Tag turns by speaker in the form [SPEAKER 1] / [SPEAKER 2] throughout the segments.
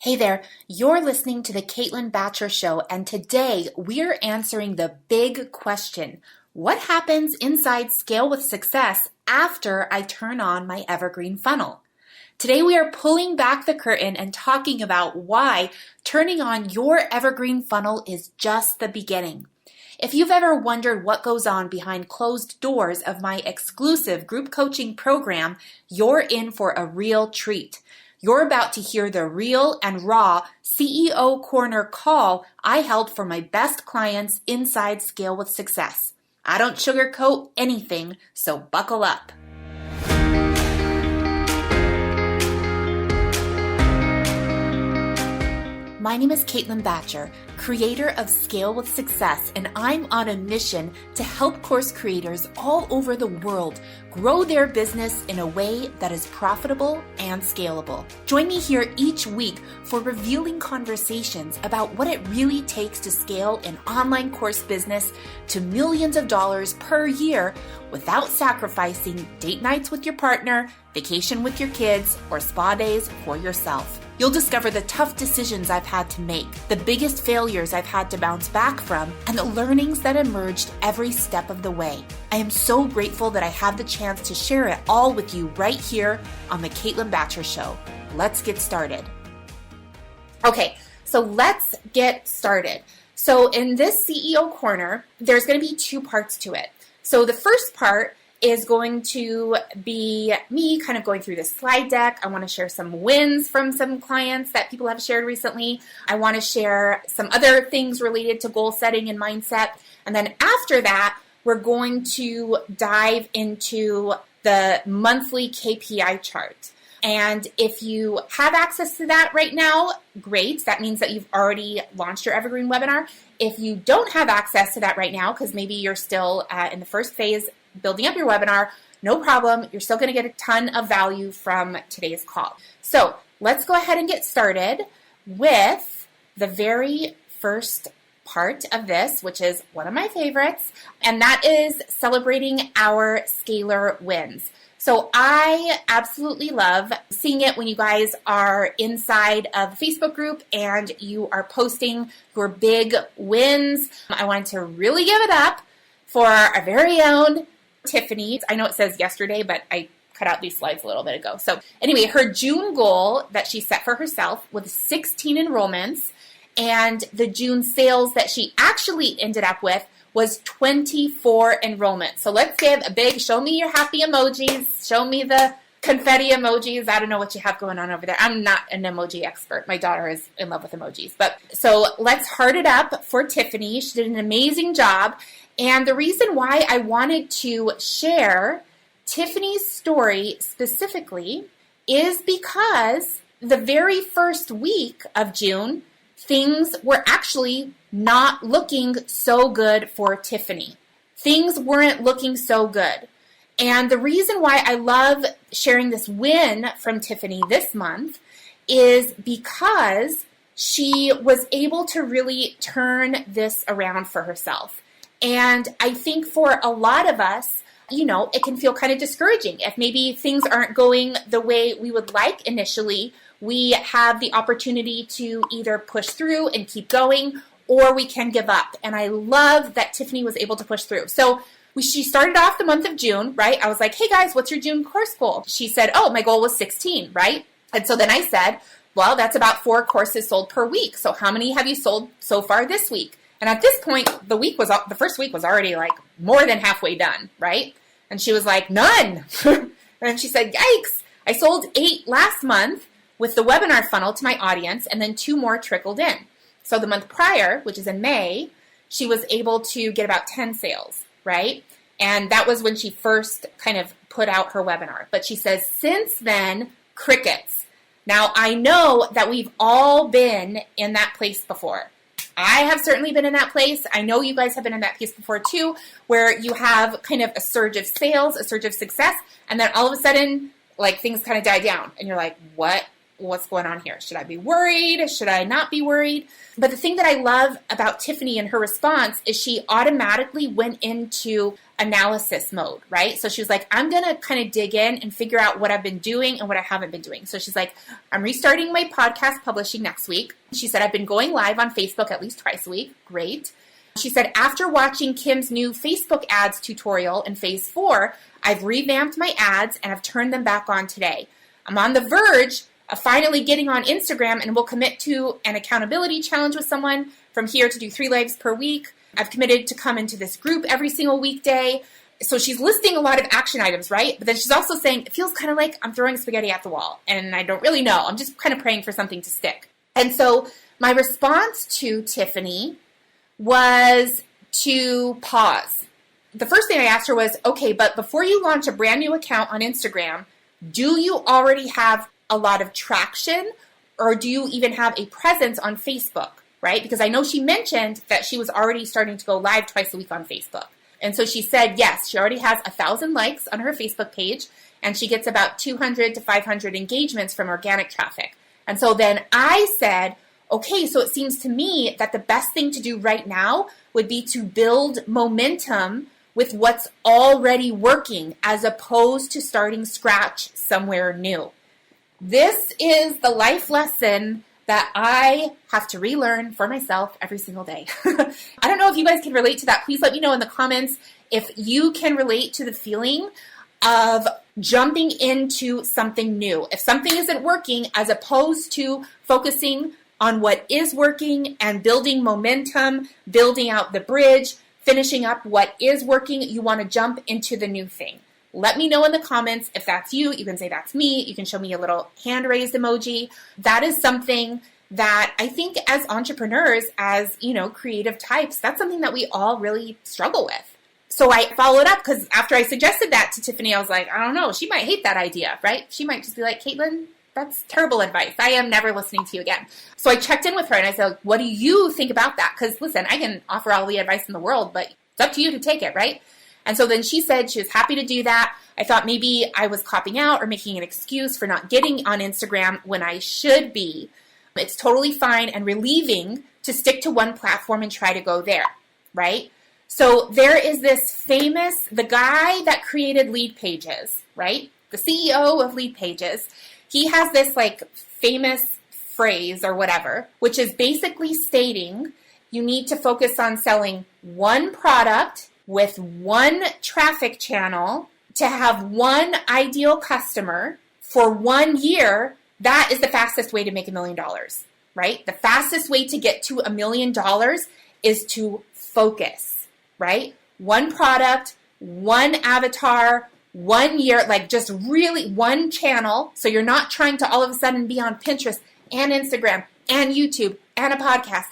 [SPEAKER 1] Hey there, you're listening to the Caitlin Batcher Show, and today we're answering the big question: what happens inside Scale with Success after I turn on my Evergreen funnel? Today we are pulling back the curtain and talking about why turning on your Evergreen funnel is just the beginning. If you've ever wondered what goes on behind closed doors of my exclusive group coaching program, you're in for a real treat. You're about to hear the real and raw CEO Corner call I held for my best clients inside Scale with Success. I don't sugarcoat anything, so buckle up. My name is Caitlin Batcher, creator of Scale with Success, and I'm on a mission to help course creators all over the world grow their business in a way that is profitable and scalable. Join me here each week for revealing conversations about what it really takes to scale an online course business to millions of dollars per year without sacrificing date nights with your partner, vacation with your kids, or spa days for yourself. You'll discover the tough decisions I've had to make, the biggest failures I've had to bounce back from, and the learnings that emerged every step of the way. I am so grateful that I have the chance to share it all with you right here on the Caitlin Batcher Show. Let's get started. Okay, so let's get started. So in this CEO Corner, there's going to be two parts to it. So the first part is going to be me kind of going through this slide deck. I want to share some wins from some clients that people have shared recently. I want to share some other things related to goal setting and mindset. And then after that, we're going to dive into the monthly KPI chart. And if you have access to that right now, great. That means that you've already launched your Evergreen webinar. If you don't have access to that right now, because maybe you're still in the first phase building up your webinar, no problem. You're still going to get a ton of value from today's call. So let's go ahead and get started with the very first part of this, which is one of my favorites, and that is celebrating our scalar wins. So I absolutely love seeing it when you guys are inside of the Facebook group and you are posting your big wins. I wanted to really give it up for our very own Tiffany. I know it says yesterday, but I cut out these slides a little bit ago. So anyway, her June goal that she set for herself was 16 enrollments, and the June sales that she actually ended up with was 24 enrollments. So let's give a big show me your happy emojis, show me the confetti emojis. I don't know what you have going on over there. I'm not an emoji expert. My daughter is in love with emojis. But so let's heart it up for Tiffany. She did an amazing job. And the reason why I wanted to share Tiffany's story specifically is because the very first week of June, things were actually not looking so good for Tiffany. Things weren't looking so good. And the reason why I love sharing this win from Tiffany this month is because she was able to really turn this around for herself. And I think for a lot of us, it can feel kind of discouraging. If maybe things aren't going the way we would like initially, we have the opportunity to either push through and keep going, or we can give up. And I love that Tiffany was able to push through. So she started off the month of June, right? I was like, hey guys, what's your June course goal? She said, oh, my goal was 16, right? And so then I said, well, that's about 4 courses sold per week. So how many have you sold so far this week? And at this point, the first week was already like more than halfway done, right? And she was like, none. And she said, yikes, I sold 8 last month with the webinar funnel to my audience, and then 2 more trickled in. So the month prior, which is in May, she was able to get about 10 sales, right? And that was when she first kind of put out her webinar. But she says, since then, crickets. Now, I know that we've all been in that place before. I have certainly been in that place. I know you guys have been in that place before too, where you have kind of a surge of sales, a surge of success, and then all of a sudden, like, things kind of die down, and you're like, what what's going on here? Should I be worried? Should I not be worried? But the thing that I love about Tiffany and her response is she automatically went into analysis mode, right? So she was like, I'm going to kind of dig in and figure out what I've been doing and what I haven't been doing. So she's like, I'm restarting my podcast publishing next week. She said, I've been going live on Facebook at least twice a week. Great. She said, after watching Kim's new Facebook ads tutorial in phase 4, I've revamped my ads and I've turned them back on today. I'm on the verge of finally getting on Instagram and will commit to an accountability challenge with someone from here to do 3 lives per week. I've committed to come into this group every single weekday. So she's listing a lot of action items, right? But then she's also saying, it feels kind of like I'm throwing spaghetti at the wall and I don't really know. I'm just kind of praying for something to stick. And so my response to Tiffany was to pause. The first thing I asked her was, okay, but before you launch a brand new account on Instagram, do you already have a lot of traction or do you even have a presence on Facebook, right? Because I know she mentioned that she was already starting to go live twice a week on Facebook. And so she said, yes, she already has 1,000 likes on her Facebook page and she gets about 200 to 500 engagements from organic traffic. And so then I said, okay, so it seems to me that the best thing to do right now would be to build momentum with what's already working as opposed to starting scratch somewhere new. This is the life lesson that I have to relearn for myself every single day. I don't know if you guys can relate to that. Please let me know in the comments if you can relate to the feeling of jumping into something new. If something isn't working, as opposed to focusing on what is working and building momentum, building out the bridge, finishing up what is working, you want to jump into the new thing. Let me know in the comments if that's you. You can say that's me. You can show me a little hand raised emoji. That is something that I think as entrepreneurs, as, creative types, that's something that we all really struggle with. So I followed up because after I suggested that to Tiffany, I was like, I don't know, she might hate that idea, right? She might just be like, Caitlin, that's terrible advice. I am never listening to you again. So I checked in with her and I said, what do you think about that? Because listen, I can offer all the advice in the world, but it's up to you to take it, right? And so then she said she was happy to do that. I thought maybe I was copping out or making an excuse for not getting on Instagram when I should be. It's totally fine and relieving to stick to one platform and try to go there, right? So there is this the guy that created Lead Pages, right? The CEO of Lead Pages. He has this famous phrase or whatever, which is basically stating you need to focus on selling one product with one traffic channel to have one ideal customer for 1 year. That is the fastest way to make $1 million, right? The fastest way to get to $1 million is to focus, right? One product, one avatar, 1 year, just really one channel. So you're not trying to all of a sudden be on Pinterest and Instagram and YouTube and a podcast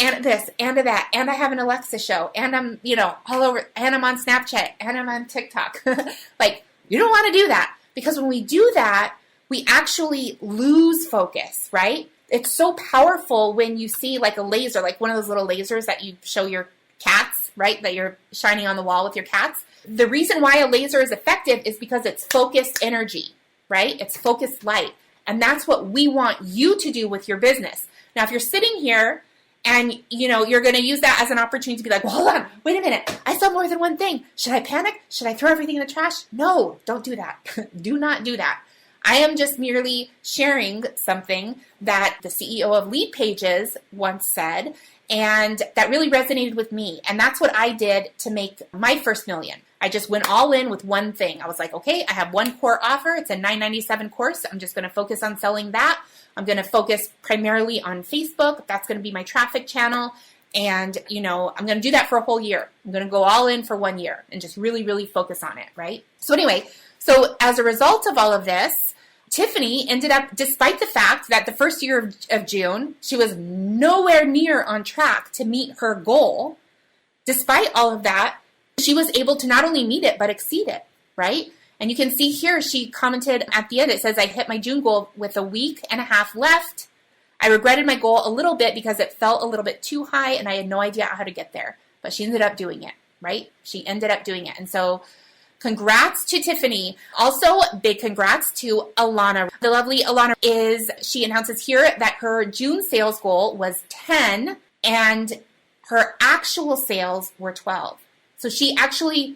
[SPEAKER 1] and this and that, and I have an Alexa show, and I'm, all over, and I'm on Snapchat, and I'm on TikTok. You don't want to do that, because when we do that, we actually lose focus, right? It's so powerful when you see a laser, one of those little lasers that you show your cats, right, that you're shining on the wall with your cats. The reason why a laser is effective is because it's focused energy, right? It's focused light. And that's what we want you to do with your business. Now, if you're sitting here and, you're going to use that as an opportunity to be like, well, hold on, wait a minute. I sell more than one thing. Should I panic? Should I throw everything in the trash? No, don't do that. Do not do that. I am just merely sharing something that the CEO of Lead Pages once said, and that really resonated with me. And that's what I did to make my first million. I just went all in with one thing. I was like, okay, I have one core offer. It's a $9.97 course. I'm just going to focus on selling that. I'm going to focus primarily on Facebook. That's going to be my traffic channel. And, I'm going to do that for a whole year. I'm going to go all in for 1 year and just really, really focus on it, right? So anyway, as a result of all of this, Tiffany ended up, despite the fact that the first year of June, she was nowhere near on track to meet her goal. Despite all of that, she was able to not only meet it, but exceed it, right? And you can see here, she commented at the end, it says, I hit my June goal with a week and a half left. I regretted my goal a little bit because it felt a little bit too high and I had no idea how to get there. But she ended up doing it, right? She ended up doing it. And so Congrats to Tiffany. Also, big congrats to Alana. The lovely Alana she announces here that her June sales goal was 10 and her actual sales were 12. So she actually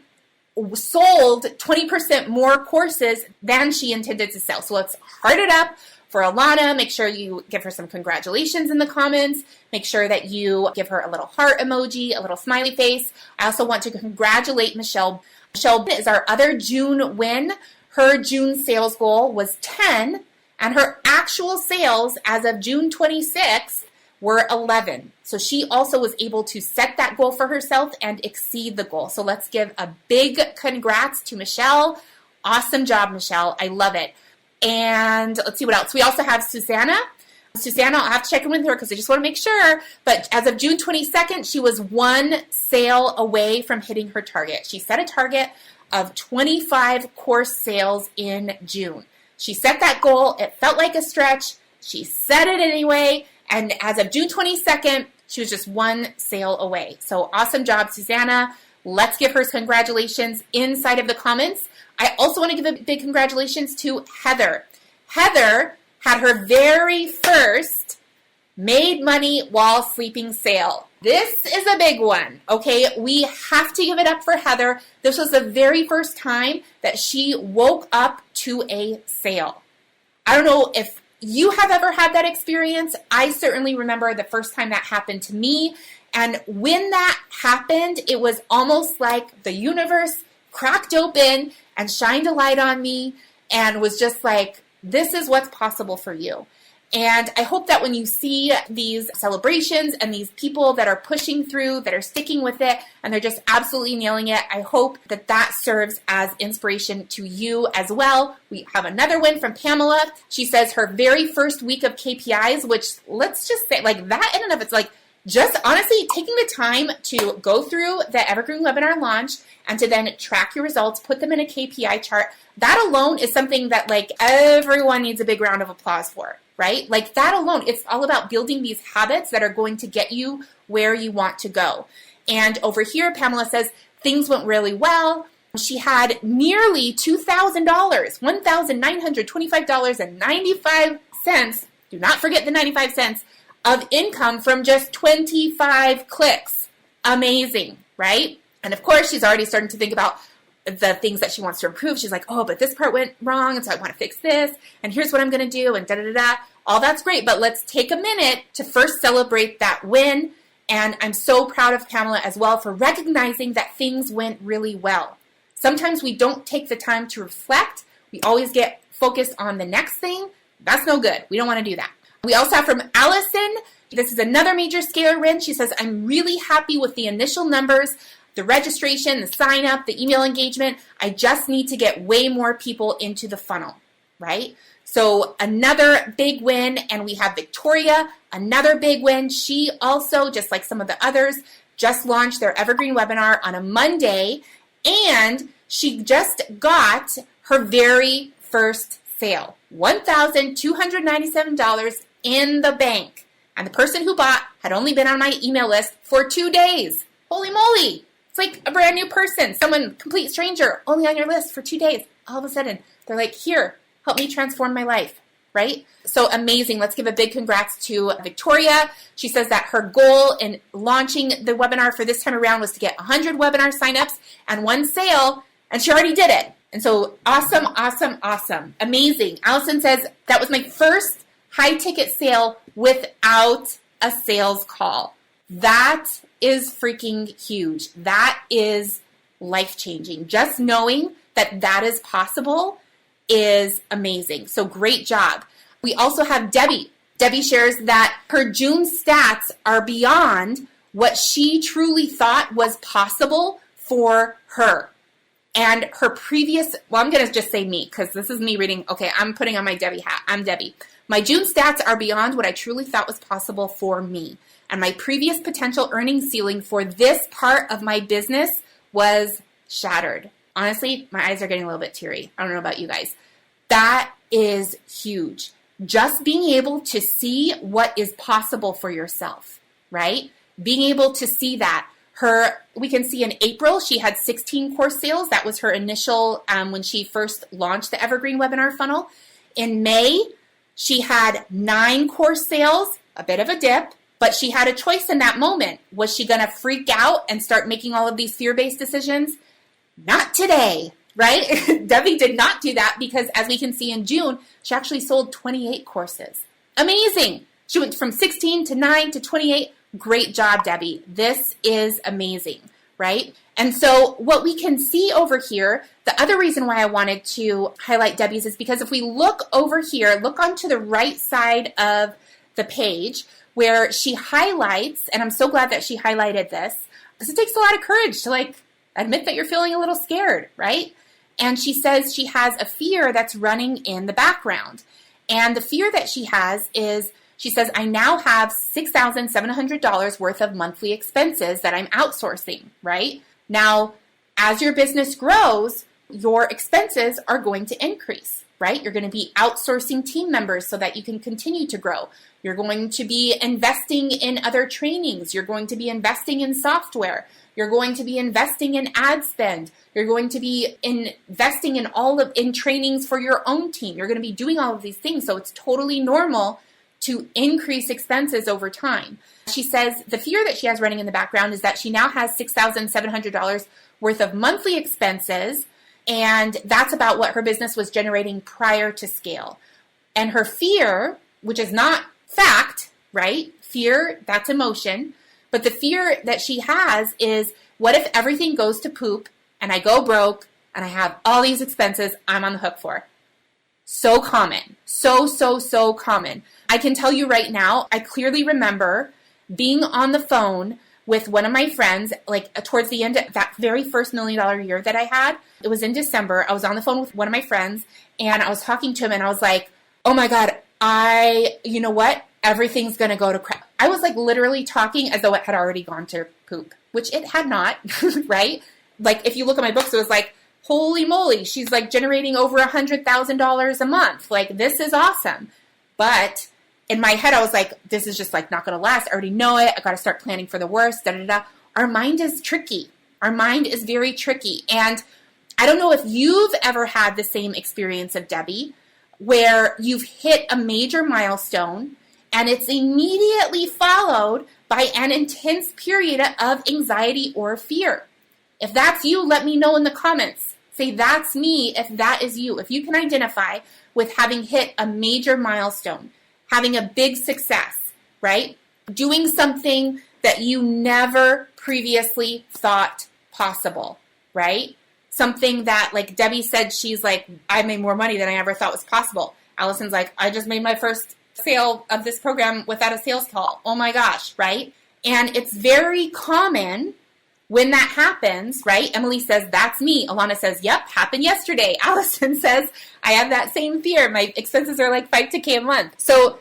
[SPEAKER 1] sold 20% more courses than she intended to sell. So let's heart it up for Alana. Make sure you give her some congratulations in the comments. Make sure that you give her a little heart emoji, a little smiley face. I also want to congratulate Michelle. Michelle is our other June win. Her June sales goal was 10, and her actual sales as of June 26th were 11. So she also was able to set that goal for herself and exceed the goal. So let's give a big congrats to Michelle. Awesome job, Michelle. I love it. And let's see what else. We also have Susanna. Susanna, I'll have to check in with her because I just want to make sure. But as of June 22nd, she was one sale away from hitting her target. She set a target of 25 course sales in June. She set that goal. It felt like a stretch. She set it anyway. And as of June 22nd, she was just one sale away. So awesome job, Susanna. Let's give her congratulations inside of the comments. I also want to give a big congratulations to Heather. Heather had her very first Made Money While Sleeping sale. This is a big one, okay? We have to give it up for Heather. This was the very first time that she woke up to a sale. I don't know if you have ever had that experience. I certainly remember the first time that happened to me. And when that happened, it was almost like the universe cracked open and shined a light on me and was just like, this is what's possible for you. And I hope that when you see these celebrations and these people that are pushing through, that are sticking with it, and they're just absolutely nailing it, I hope that that serves as inspiration to you as well. We have another win from Pamela. She says her very first week of KPIs, which let's just say, like that in and of it's like, just honestly taking the time to go through the Evergreen webinar launch and to then track your results, put them in a KPI chart. That alone is something that like everyone needs a big round of applause for, right? Like that alone, it's all about building these habits that are going to get you where you want to go. And over here, Pamela says things went really well. She had nearly $2,000, $1,925.95. Do not forget the 95 cents of income from just 25 clicks. Amazing, right? And of course, she's already starting to think about the things that she wants to improve. She's like, oh, but this part went wrong, and so I want to fix this, and here's what I'm going to do, and da-da-da-da. All that's great, but let's take a minute to first celebrate that win. And I'm so proud of Pamela as well for recognizing that things went really well. Sometimes we don't take the time to reflect. We always get focused on the next thing. That's no good. We don't want to do that. We also have from Allison, this is another major scalar win. She says, I'm really happy with the initial numbers, the registration, the sign up, the email engagement. I just need to get way more people into the funnel, right? So another big win, and we have Victoria, another big win. She also, just like some of the others, just launched their Evergreen webinar on a Monday, and she just got her very first sale, $1,297 in the bank. And the person who bought had only been on my email list for 2 days. Holy moly. It's like a brand new person, someone, complete stranger, only on your list for 2 days. All of a sudden, they're like, here, help me transform my life, right? So amazing. Let's give a big congrats to Victoria. She says that her goal in launching the webinar for this time around was to get 100 webinar signups and one sale, and she already did it. And so awesome, awesome, awesome. Amazing. Allison says that was my first high ticket sale without a sales call. That is freaking huge. That is life-changing. Just knowing that that is possible is amazing. So great job. We also have Debbie. Debbie shares that her June stats are beyond what she truly thought was possible for her. And her previous, well, I'm going to just say me because this is me reading. Okay, I'm putting on my Debbie hat. I'm Debbie. My June stats are beyond what I truly thought was possible for me. And my previous potential earnings ceiling for this part of my business was shattered. Honestly, my eyes are getting a little bit teary. I don't know about you guys. That is huge. Just being able to see what is possible for yourself, right? Being able to see that We can see in April, she had 16 course sales. That was her initial, when she first launched the Evergreen webinar funnel. In May, she had 9 course sales, a bit of a dip, but she had a choice in that moment. Was she going to freak out and start making all of these fear-based decisions? Not today, right? Debbie did not do that because, as we can see in June, she actually sold 28 courses. Amazing. She went from 16 to 9 to 28. Great job, Debbie. This is amazing, right? And so what we can see over here, the other reason why I wanted to highlight Debbie's is because if we look over here, look onto the right side of the page where she highlights, and I'm so glad that she highlighted this, because it takes a lot of courage to admit that you're feeling a little scared, right? And she says she has a fear that's running in the background. And the fear that she has is, she says, I now have $6,700 worth of monthly expenses that I'm outsourcing, right? Now, as your business grows, your expenses are going to increase, right? You're going to be outsourcing team members so that you can continue to grow. You're going to be investing in other trainings. You're going to be investing in software. You're going to be investing in ad spend. You're going to be investing in trainings for your own team. You're going to be doing all of these things. So it's totally normal to increase expenses over time. She says the fear that she has running in the background is that she now has $6,700 worth of monthly expenses, and that's about what her business was generating prior to scale. And her fear, which is not fact, right? Fear, that's emotion. But the fear that she has is, what if everything goes to poop and I go broke and I have all these expenses I'm on the hook for? So common. So common. I can tell you right now, I clearly remember being on the phone with one of my friends, towards the end of that very first $1 million year that I had. It was in December. I was on the phone with one of my friends and I was talking to him and I was like, oh my God, you know what? Everything's going to go to crap. I was literally talking as though it had already gone to poop, which it had not, right? If you look at my books, it was holy moly, she's generating over $100,000 a month. This is awesome. But in my head, I was this is just not going to last. I already know it. I got to start planning for the worst. Our mind is tricky. Our mind is very tricky. And I don't know if you've ever had the same experience of Debbie, where you've hit a major milestone and it's immediately followed by an intense period of anxiety or fear. If that's you, let me know in the comments. Say, that's me if that is you. If you can identify with having hit a major milestone, having a big success, right? Doing something that you never previously thought possible, right? Something that, Debbie said, she's I made more money than I ever thought was possible. Allison's I just made my first sale of this program without a sales call. Oh my gosh, right? And it's very common when that happens, right? Emily says, that's me. Alana says, yep, happened yesterday. Allison says, I have that same fear. My expenses are $5 to $10K a month. So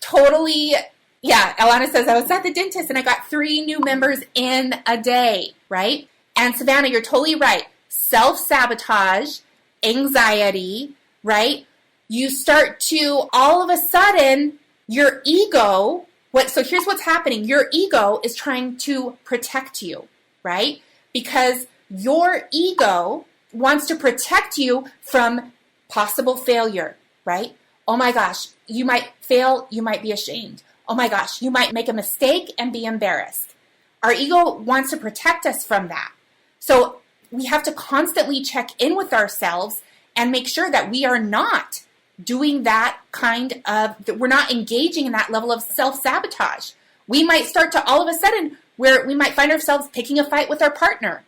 [SPEAKER 1] totally, yeah. Alana says, I was at the dentist and I got 3 new members in a day, right? And Savannah, you're totally right. Self-sabotage, anxiety, right? You start to, all of a sudden, your ego, so here's what's happening. Your ego is trying to protect you, right? Because your ego wants to protect you from possible failure, right? Oh my gosh, you might fail, you might be ashamed. Oh my gosh, you might make a mistake and be embarrassed. Our ego wants to protect us from that. So we have to constantly check in with ourselves and make sure that we are not doing that that we're not engaging in that level of self-sabotage. We might start to all of a sudden where we might find ourselves picking a fight with our partner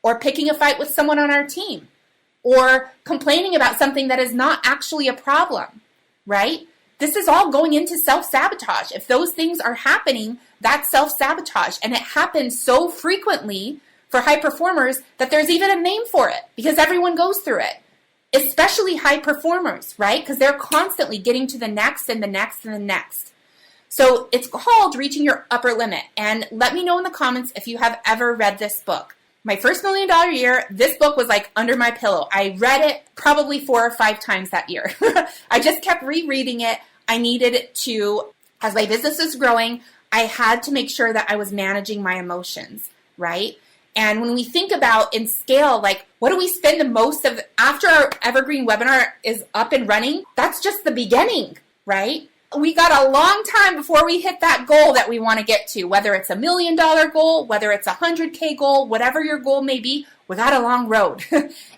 [SPEAKER 1] or picking a fight with someone on our team or complaining about something that is not actually a problem, right? This is all going into self-sabotage. If those things are happening, that's self-sabotage. And it happens so frequently for high performers that there's even a name for it because everyone goes through it, especially high performers, right? Because they're constantly getting to the next and the next and the next. So it's called Reaching Your Upper Limit. And let me know in the comments if you have ever read this book. My first $1 million year, this book was under my pillow. I read it probably 4 or 5 times that year. I just kept rereading it. I needed to, as my business was growing, I had to make sure that I was managing my emotions, right? And when we think about in scale, like what do we spend the most of after our Evergreen webinar is up and running? That's just the beginning, right? We got a long time before we hit that goal that we want to get to, whether it's $1 million goal, whether it's a 100K goal, whatever your goal may be, we got a long road.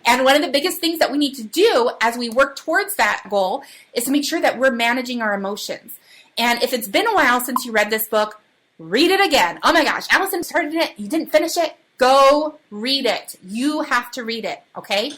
[SPEAKER 1] And one of the biggest things that we need to do as we work towards that goal is to make sure that we're managing our emotions. And if it's been a while since you read this book, read it again. Oh my gosh, Allison started it, you didn't finish it. Go read it. You have to read it, okay?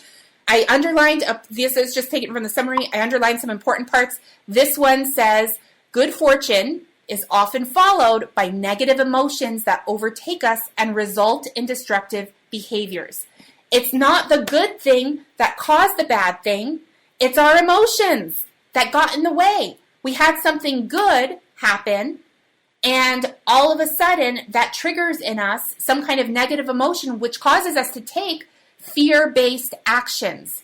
[SPEAKER 1] I underlined, this is just taken from the summary, I underlined some important parts. This one says, good fortune is often followed by negative emotions that overtake us and result in destructive behaviors. It's not the good thing that caused the bad thing. It's our emotions that got in the way. We had something good happen, and all of a sudden that triggers in us some kind of negative emotion, which causes us to take fear-based actions.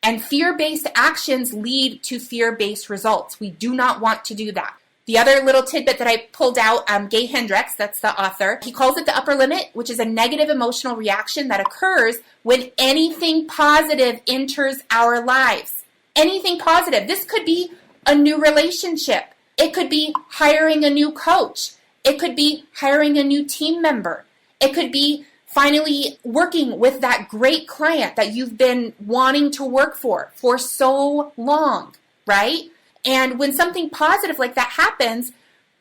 [SPEAKER 1] And fear-based actions lead to fear-based results. We do not want to do that. The other little tidbit that I pulled out, Gay Hendricks, that's the author, he calls it the upper limit, which is a negative emotional reaction that occurs when anything positive enters our lives. Anything positive. This could be a new relationship. It could be hiring a new coach. It could be hiring a new team member. It could be finally working with that great client that you've been wanting to work for so long, right? And when something positive like that happens,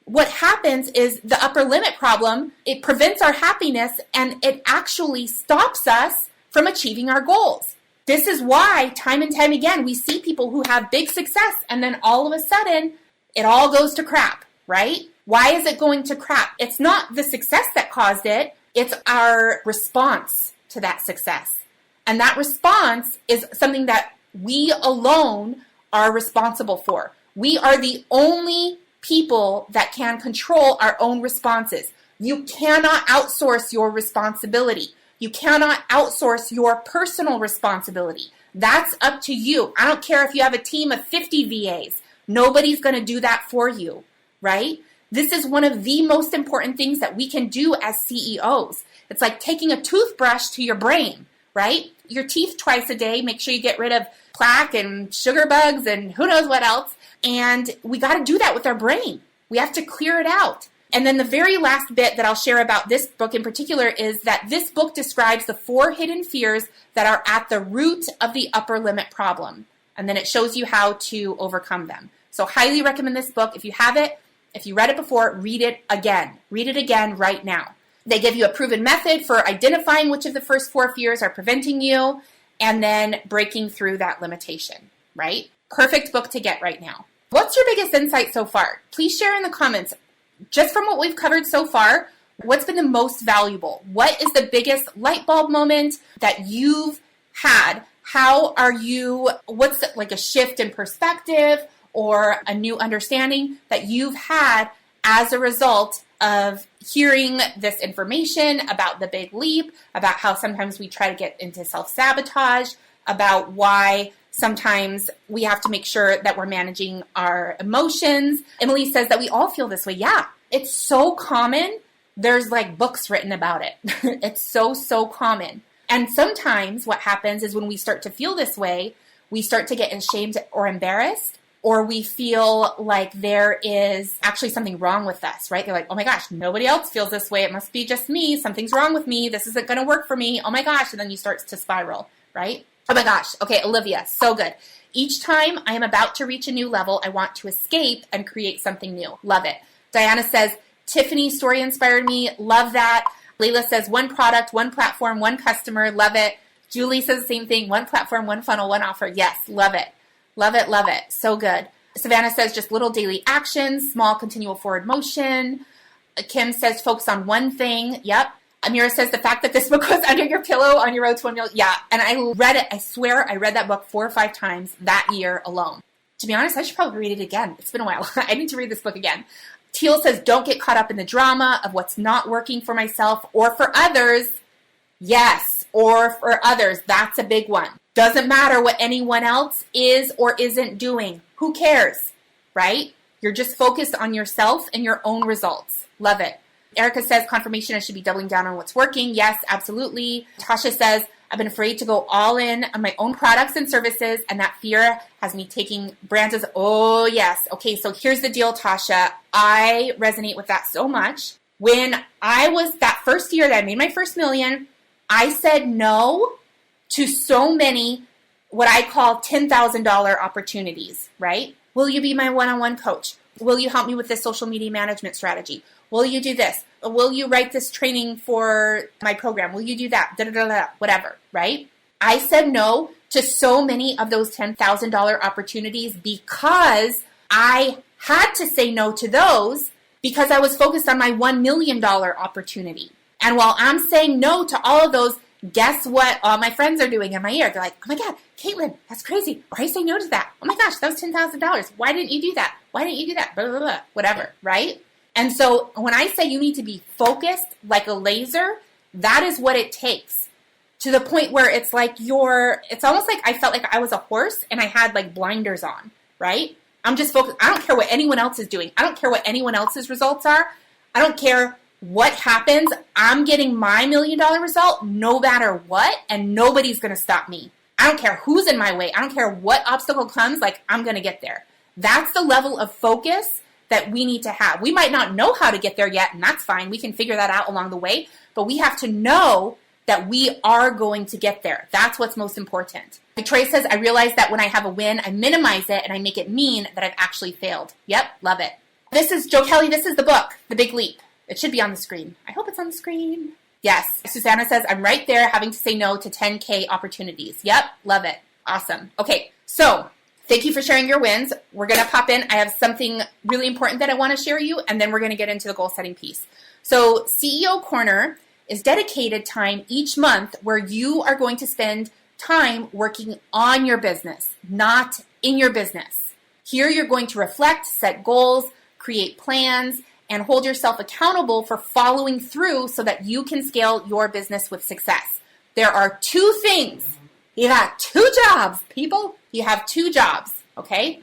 [SPEAKER 1] what happens is the upper limit problem, it prevents our happiness and it actually stops us from achieving our goals. This is why time and time again, we see people who have big success and then all of a sudden it all goes to crap, right? Why is it going to crap? It's not the success that caused it. It's our response to that success. And that response is something that we alone are responsible for. We are the only people that can control our own responses. You cannot outsource your responsibility. You cannot outsource your personal responsibility. That's up to you. I don't care if you have a team of 50 VAs. Nobody's going to do that for you, right? This is one of the most important things that we can do as CEOs. It's like taking a toothbrush to your brain, right? Your teeth twice a day. Make sure you get rid of plaque and sugar bugs and who knows what else. And we got to do that with our brain. We have to clear it out. And then the very last bit that I'll share about this book in particular is that this book describes the 4 hidden fears that are at the root of the upper limit problem. And then it shows you how to overcome them. So highly recommend this book. If you have it, if you read it before, read it again. Read it again right now. They give you a proven method for identifying which of the first 4 fears are preventing you and then breaking through that limitation, right? Perfect book to get right now. What's your biggest insight so far? Please share in the comments. Just from what we've covered so far, what's been the most valuable? What is the biggest light bulb moment that you've had? What's like a shift in perspective or a new understanding that you've had as a result of hearing this information about the big leap, about how sometimes we try to get into self-sabotage, about why sometimes we have to make sure that we're managing our emotions. Emily says that we all feel this way. Yeah, it's so common. There's like books written about it. It's so common. And sometimes what happens is when we start to feel this way, we start to get ashamed or embarrassed, or we feel like there is actually something wrong with us, right? They're like, oh my gosh, nobody else feels this way. It must be just me. Something's wrong with me. This isn't going to work for me. Oh my gosh. And then you start to spiral, right? Oh my gosh. Okay, Olivia, so good. Each time I am about to reach a new level, I want to escape and create something new. Love it. Diana says, Tiffany's story inspired me. Love that. Layla says, one product, one platform, one customer. Love it. Julie says the same thing. One platform, one funnel, one offer. Yes, love it. Love it, love it. So good. Savannah says just little daily actions, small continual forward motion. Kim says focus on one thing. Yep. Amira says the fact that this book was under your pillow on your road to 1 million. Yeah. And I read it. I swear I read that book 4 or 5 times that year alone. To be honest, I should probably read it again. It's been a while. I need to read this book again. Teal says don't get caught up in the drama of what's not working for myself or for others. Yes. Or for others. That's a big one. Doesn't matter what anyone else is or isn't doing. Who cares, right? You're just focused on yourself and your own results. Love it. Erica says, confirmation, I should be doubling down on what's working. Yes, absolutely. Tasha says, I've been afraid to go all in on my own products and services, and that fear has me taking brands as, oh, yes. Okay, so here's the deal, Tasha. I resonate with that so much. When I was that first year that I made my first million, I said no to so many what I call $10,000 opportunities, right? Will you be my one-on-one coach? Will you help me with this social media management strategy? Will you do this? Will you write this training for my program? Will you do that? Whatever, right? I said no to so many of those $10,000 opportunities because I had to say no to those because I was focused on my $1 million opportunity. And while I'm saying no to all of those, guess what all my friends are doing in my ear? They're like, oh my God, Caitlin, that's crazy. Why are you saying no to that? Oh my gosh, that was $10,000. Why didn't you do that? Why didn't you do that? Blah, blah, blah, whatever, right? And so when I say you need to be focused like a laser, that is what it takes. To the point where it's like it's almost like I felt like I was a horse and I had like blinders on, right? I'm just focused. I don't care what anyone else is doing. I don't care what anyone else's results are. I don't care what happens. I'm getting my $1 million result no matter what, and nobody's going to stop me. I don't care who's in my way. I don't care what obstacle comes, like I'm going to get there. That's the level of focus that we need to have. We might not know how to get there yet, and that's fine. We can figure that out along the way, but we have to know that we are going to get there. That's what's most important. Trey says, I realize that when I have a win, I minimize it and I make it mean that I've actually failed. Yep, love it. This is Joe Kelly. This is the book, The Big Leap. It should be on the screen. I hope it's on the screen. Yes. Susanna says, I'm right there having to say no to 10K opportunities. Yep, love it. Awesome. Okay, so thank you for sharing your wins. We're going to pop in. I have something really important that I want to share you, and then we're going to get into the goal setting piece. So CEO Corner is dedicated time each month where you are going to spend time working on your business, not in your business. Here you're going to reflect, set goals, create plans, and hold yourself accountable for following through so that you can scale your business with success. There are two things. You got two jobs, people. You have two jobs, okay?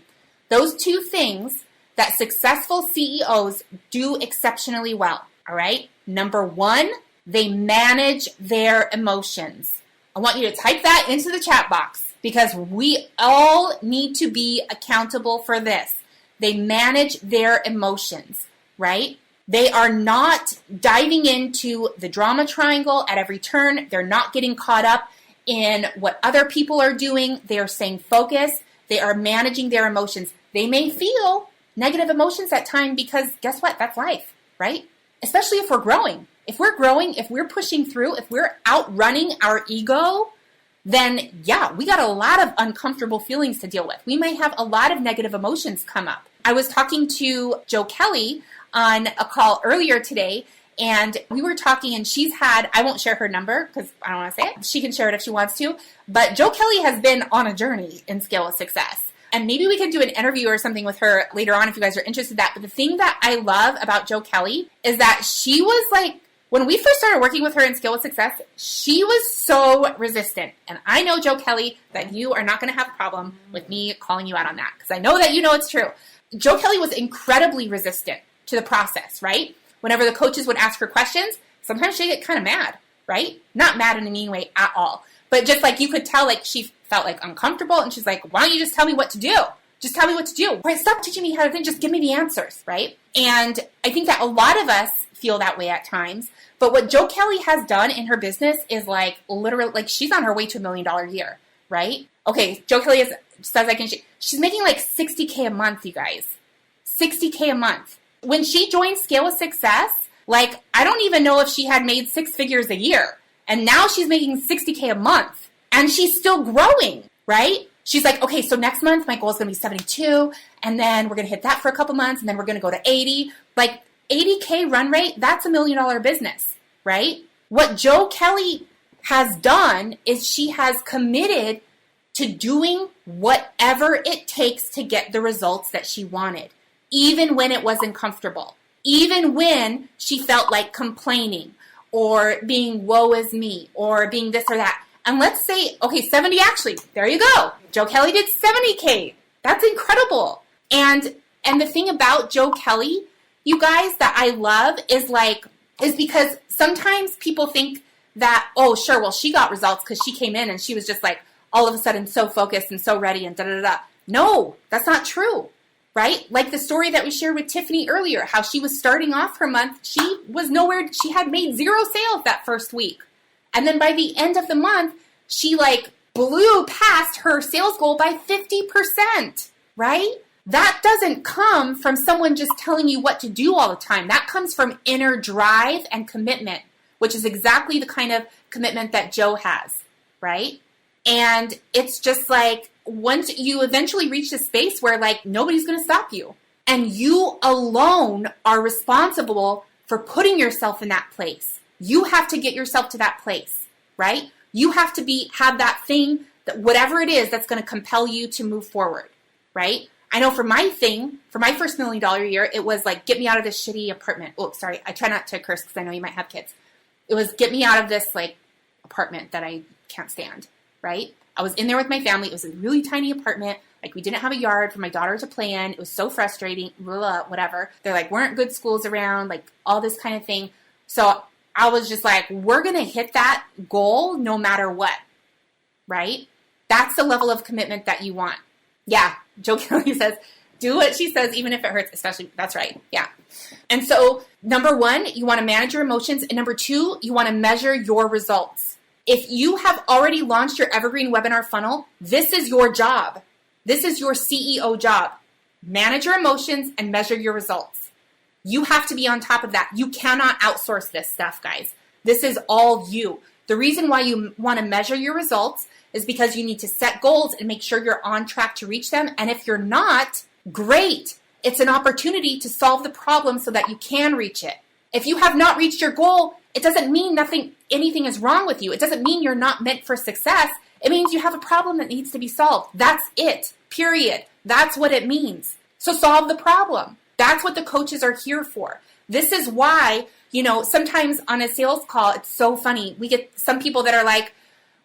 [SPEAKER 1] Those two things that successful CEOs do exceptionally well, all right? Number one, they manage their emotions. I want you to type that into the chat box because we all need to be accountable for this. They manage their emotions, right? They are not diving into the drama triangle at every turn. They're not getting caught up in what other people are doing. They are staying focused. They are managing their emotions. They may feel negative emotions at times because guess what? That's life, right? Especially if we're growing. If we're growing, if we're pushing through, if we're outrunning our ego, then yeah, we got a lot of uncomfortable feelings to deal with. We might have a lot of negative emotions come up. I was talking to Joe Kelly on a call earlier today, and we were talking, and she's had, I won't share her number because I don't want to say it. She can share it if she wants to, but Joe Kelly has been on a journey in Scale with Success. And maybe we can do an interview or something with her later on if you guys are interested in that. But the thing that I love about Joe Kelly is that she was like, when we first started working with her in Scale with Success, she was so resistant. And I know, Joe Kelly, that you are not going to have a problem with me calling you out on that because I know that you know it's true. Joe Kelly was incredibly resistant to the process, right? Whenever the coaches would ask her questions, sometimes she'd get kind of mad, right? Not mad in a mean way at all. But just like you could tell, like she felt like uncomfortable and she's like, why don't you just tell me what to do? Just tell me what to do. Right? Stop teaching me how to think. Just give me the answers, right? And I think that a lot of us feel that way at times. But what Joe Kelly has done in her business is like literally, like she's on her way to $1 million a year, right? Okay, Joe Kelly she's making like $60K a month, you guys. $60K a month. When she joined Scale with Success, like I don't even know if she had made 6 figures a year. And now she's making $60K a month. And she's still growing, right? She's like, okay, so next month my goal is going to be 72. And then we're going to hit that for a couple months. And then we're going to go to 80. Like $80K run rate, that's $1 million business, right? What Joe Kelly has done is she has committed to doing whatever it takes to get the results that she wanted, even when it wasn't comfortable, even when she felt like complaining or being woe is me or being this or that. And let's say, okay, 70 actually, there you go. Joe Kelly did 70K. That's incredible. And the thing about Joe Kelly, you guys, that I love is like is because sometimes people think that, oh, sure, well, she got results because she came in and she was just like all of a sudden so focused and so ready and da-da-da-da. No, that's not true, right? Like the story that we shared with Tiffany earlier, how she was starting off her month. She was nowhere. She had made 0 sales that first week. And then by the end of the month, she like blew past her sales goal by 50%, right? That doesn't come from someone just telling you what to do all the time. That comes from inner drive and commitment, which is exactly the kind of commitment that Joe has, right? And it's just like once you eventually reach a space where like nobody's going to stop you, and you alone are responsible for putting yourself in that place. You have to get yourself to that place, right? You have to have that thing, that whatever it is that's going to compel you to move forward, right? I know for my first $1 million year, it was like, get me out of this shitty apartment. Oh, sorry. I try not to curse because I know you might have kids. It was get me out of this like apartment that I can't stand, right? I was in there with my family. It was a really tiny apartment. Like we didn't have a yard for my daughter to play in. It was so frustrating, blah, whatever. There like weren't good schools around, like all this kind of thing. So I was just like, we're going to hit that goal no matter what, right? That's the level of commitment that you want. Yeah, Joe Kelly says, do what she says, even if it hurts, especially, that's right, yeah. And so, number 1, you want to manage your emotions, and number 2, you want to measure your results. If you have already launched your Evergreen webinar funnel, this is your job. This is your CEO job. Manage your emotions and measure your results. You have to be on top of that. You cannot outsource this stuff, guys. This is all you. The reason why you want to measure your results is because you need to set goals and make sure you're on track to reach them. And if you're not, great. It's an opportunity to solve the problem so that you can reach it. If you have not reached your goal, it doesn't mean anything is wrong with you. It doesn't mean you're not meant for success. It means you have a problem that needs to be solved. That's it, period. That's what it means. So solve the problem. That's what the coaches are here for. This is why, sometimes on a sales call, it's so funny. We get some people that are like,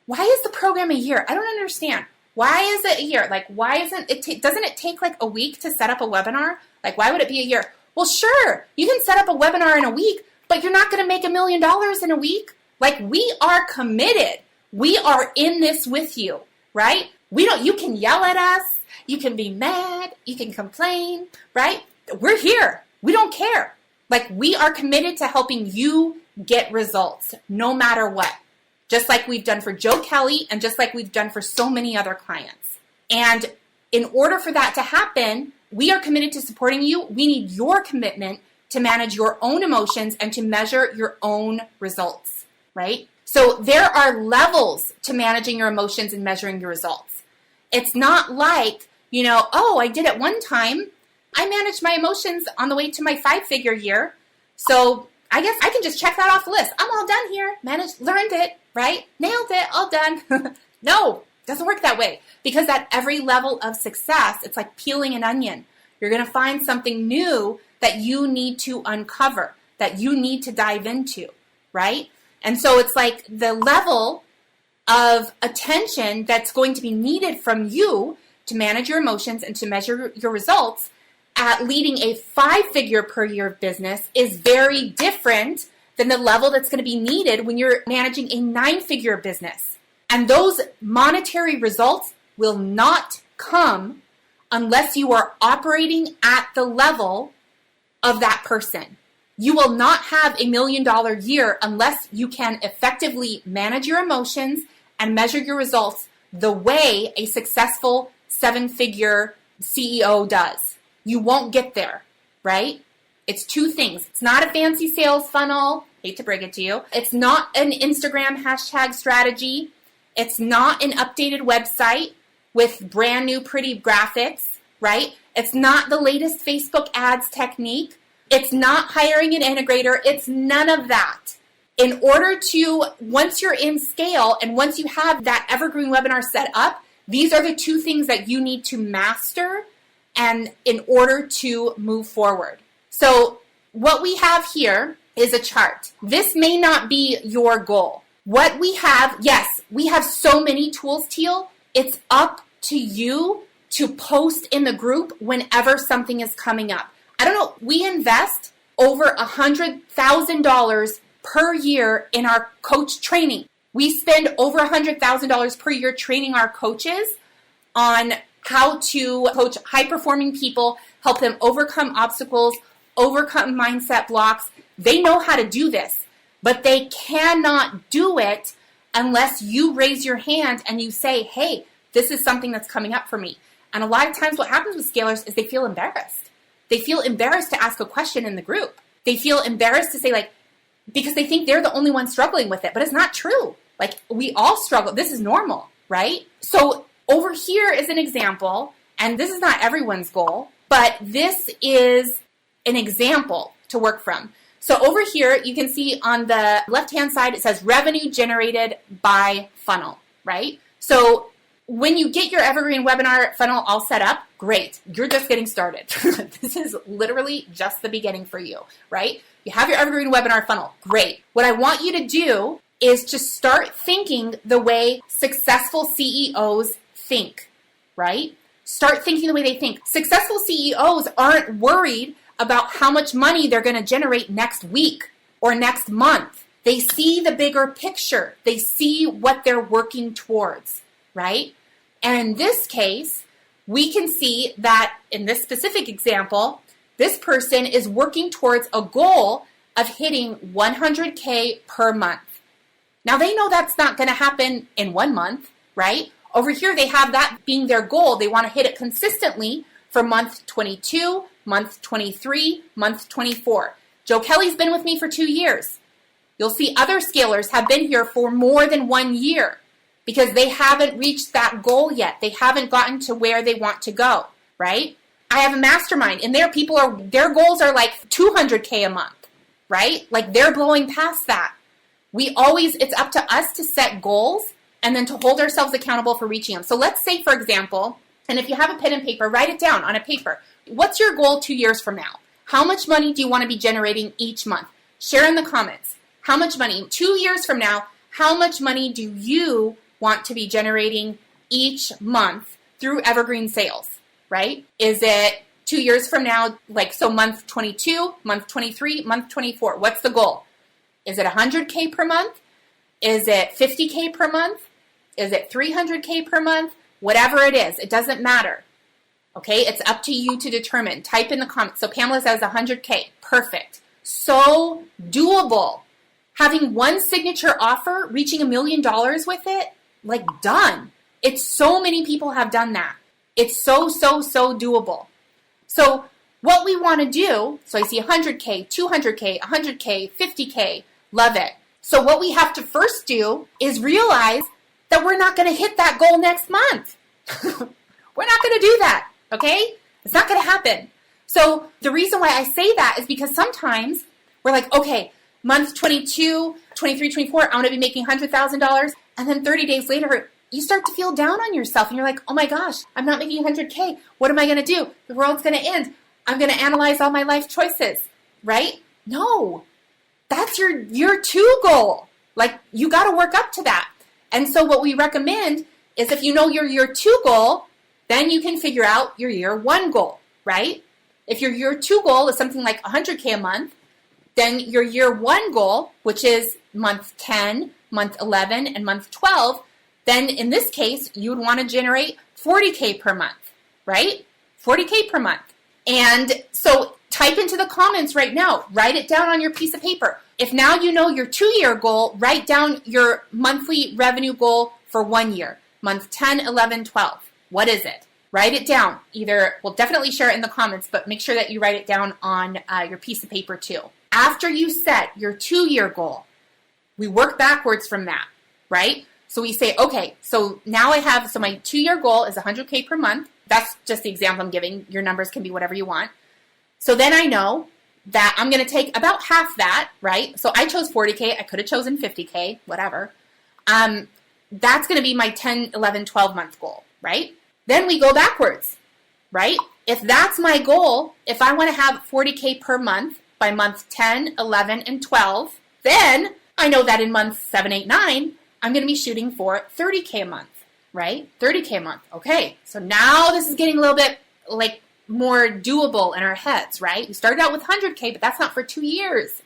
[SPEAKER 1] why is the program a year? I don't understand. Why is it a year? Like, why isn't it, doesn't it take like a week to set up a webinar? Like, why would it be a year? Well, sure, you can set up a webinar in a week, but you're not going to make $1 million in a week. Like, we are committed. We are in this with you, right? You can yell at us. You can be mad. You can complain, right? We're here. We don't care. Like, we are committed to helping you get results no matter what. Just like we've done for Joe Kelly and just like we've done for so many other clients. And in order for that to happen, we are committed to supporting you. We need your commitment to manage your own emotions and to measure your own results, right? So there are levels to managing your emotions and measuring your results. It's not like, oh, I did it one time. I managed my emotions on the way to my 5-figure year. So I guess I can just check that off the list. I'm all done here. Learned it, right? Nailed it, all done. No, doesn't work that way. Because at every level of success, it's like peeling an onion. You're going to find something new that you need to uncover, that you need to dive into, right? And so it's like the level of attention that's going to be needed from you to manage your emotions and to measure your results at leading a 5-figure per year business is very different than the level that's going to be needed when you're managing a 9-figure business. And those monetary results will not come unless you are operating at the level of that person. You will not have $1 million year unless you can effectively manage your emotions and measure your results the way a successful 7-figure CEO does. You won't get there, right? It's 2 things. It's not a fancy sales funnel. Hate to break it to you. It's not an Instagram hashtag strategy. It's not an updated website with brand new pretty graphics, right? It's not the latest Facebook ads technique. It's not hiring an integrator. It's none of that. In order to, once you're in scale and once you have that Evergreen webinar set up, these are the 2 things that you need to master and in order to move forward. So what we have here is a chart. This may not be your goal. What we have, yes, we have so many tools, Teal. It's up to you to post in the group whenever something is coming up. I don't know, we invest over $100,000 per year in our coach training. We spend over $100,000 per year training our coaches on how to coach high-performing people, help them overcome obstacles, overcome mindset blocks. They know how to do this, but they cannot do it unless you raise your hand and you say, hey, this is something that's coming up for me. And a lot of times what happens with scalers is they feel embarrassed. They feel embarrassed to ask a question in the group. They feel embarrassed to say, like, because they think they're the only one struggling with it, but it's not true. Like, we all struggle. This is normal, right? So over here is an example, and this is not everyone's goal, but this is an example to work from. So over here, you can see on the left-hand side, it says revenue generated by funnel, right? So when you get your Evergreen webinar funnel all set up, great. You're just getting started. This is literally just the beginning for you, right? You have your Evergreen webinar funnel, great. What I want you to do is to start thinking the way successful CEOs think, right? Start thinking the way they think. Successful CEOs aren't worried about how much money they're going to generate next week or next month. They see the bigger picture. They see what they're working towards, right? And in this case, we can see that in this specific example, this person is working towards a goal of hitting 100K per month. Now, they know that's not going to happen in 1 month, right? Over here, they have that being their goal. They want to hit it consistently for month 22, month 23, month 24. Joe Kelly's been with me for 2 years. You'll see other scalers have been here for more than 1 year because they haven't reached that goal yet. They haven't gotten to where they want to go, right? I have a mastermind, and their goals are like 200K a month, right? Like, they're blowing past that. It's up to us to set goals and then to hold ourselves accountable for reaching them. So let's say, for example, and if you have a pen and paper, write it down on a paper. What's your goal 2 years from now? How much money do you want to be generating each month? Share in the comments. How much money? 2 years from now, how much money do you want to be generating each month through Evergreen sales, right? Is it 2 years from now, so month 22, month 23, month 24? What's the goal? Is it 100K per month? Is it 50K per month? Is it 300K per month? Whatever it is, it doesn't matter. Okay, it's up to you to determine. Type in the comments. So Pamela says 100K. Perfect. So doable. Having one signature offer, reaching $1 million with it, done. It's so many people have done that. It's so doable. So what we want to do, so I see 100K, 200K, 100K, 50K, love it. So what we have to first do is realize that we're not going to hit that goal next month. We're not going to do that, okay? It's not going to happen. So the reason why I say that is because sometimes we're like, okay, month 22, 23, 24, I want to be making $100,000. And then 30 days later, you start to feel down on yourself. And you're like, oh my gosh, I'm not making 100K. What am I going to do? The world's going to end. I'm going to analyze all my life choices, right? No, that's your year 2 goal. You got to work up to that. And so what we recommend is if you know your year 2 goal, then you can figure out your year 1 goal, right? If your year 2 goal is something like 100K a month, then your year 1 goal, which is month 10, month 11, and month 12, then in this case, you would want to generate 40K per month, right? 40K per month. And so type into the comments right now. Write it down on your piece of paper. If now you know your 2-year goal, write down your monthly revenue goal for 1 year. Month 10, 11, 12. What is it? Write it down. We'll definitely share it in the comments, but make sure that you write it down on your piece of paper too. After you set your 2-year goal, we work backwards from that, right? So we say, okay, so now my 2-year goal is 100K per month. That's just the example I'm giving. Your numbers can be whatever you want. So then I know that I'm going to take about half that, right? So I chose 40K. I could have chosen 50K, whatever. That's going to be my 10, 11, 12 month goal, right? Then we go backwards, right? If that's my goal, if I want to have 40K per month by month 10, 11, and 12, then I know that in month 7, 8, 9, I'm going to be shooting for 30K a month, right? 30K a month. Okay, so now this is getting a little bit more doable in our heads, right? We started out with 100K, but that's not for 2 years.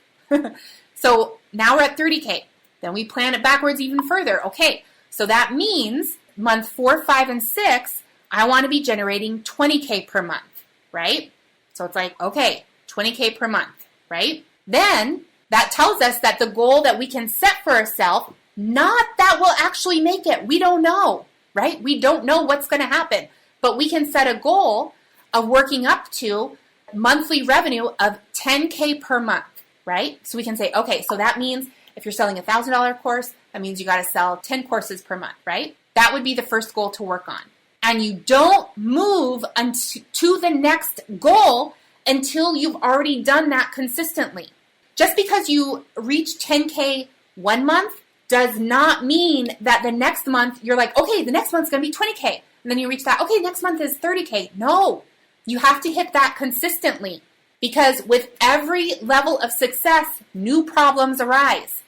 [SPEAKER 1] So now we're at 30K. Then we plan it backwards even further. Okay, so that means month 4, 5, and 6, I want to be generating 20K per month, right? So it's like, okay, 20K per month, right? Then that tells us that the goal that we can set for ourselves, not that we'll actually make it. We don't know, right? We don't know what's going to happen. But we can set a goal of working up to monthly revenue of 10K per month, right? So we can say, okay, so that means if you're selling a $1,000 course, that means you got to sell 10 courses per month, right? That would be the first goal to work on. And you don't move to the next goal until you've already done that consistently. Just because you reach 10K one month does not mean that the next month you're like, okay, the next month's going to be 20K. And then you reach that, okay, next month is 30K. No, you have to hit that consistently. Because with every level of success, new problems arise,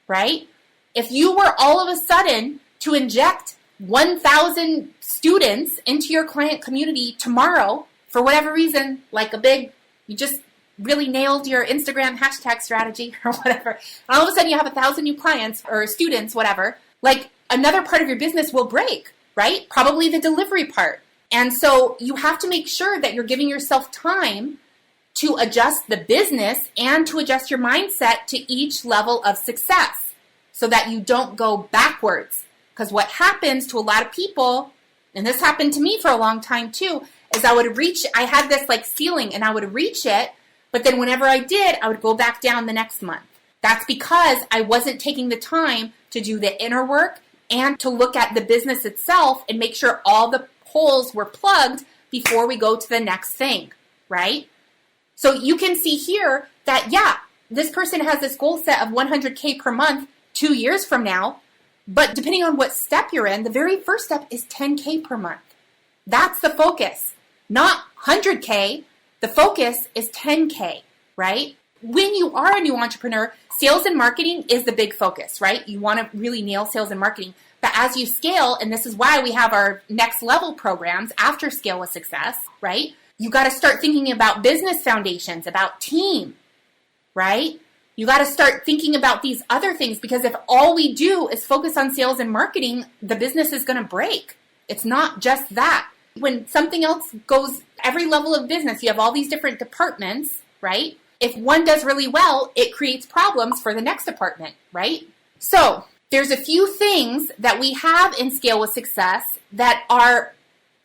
[SPEAKER 1] right? If you were all of a sudden to inject 1,000 students into your client community tomorrow, for whatever reason, like you just really nailed your Instagram hashtag strategy or whatever, and all of a sudden you have 1,000 new clients or students, whatever, like another part of your business will break, right? Probably the delivery part. And so you have to make sure that you're giving yourself time to adjust the business and to adjust your mindset to each level of success so that you don't go backwards. Because what happens to a lot of people, and this happened to me for a long time too, is I had this like ceiling and I would reach it, but then whenever I did, I would go back down the next month. That's because I wasn't taking the time to do the inner work and to look at the business itself and make sure all the holes were plugged before we go to the next thing, right? So you can see here that, yeah, this person has this goal set of 100K per month 2 years from now, but depending on what step you're in, the very first step is 10K per month. That's the focus, not 100K. The focus is 10K, right? When you are a new entrepreneur, sales and marketing is the big focus, right? You want to really nail sales and marketing. But as you scale, and this is why we have our next level programs after Scale with Success, right? You got to start thinking about business foundations, about team, right? You got to start thinking about these other things, because if all we do is focus on sales and marketing, the business is going to break. It's not just that. When something else goes, every level of business, you have all these different departments, right? If one does really well, it creates problems for the next department, right? So there's a few things that we have in Scale with Success that are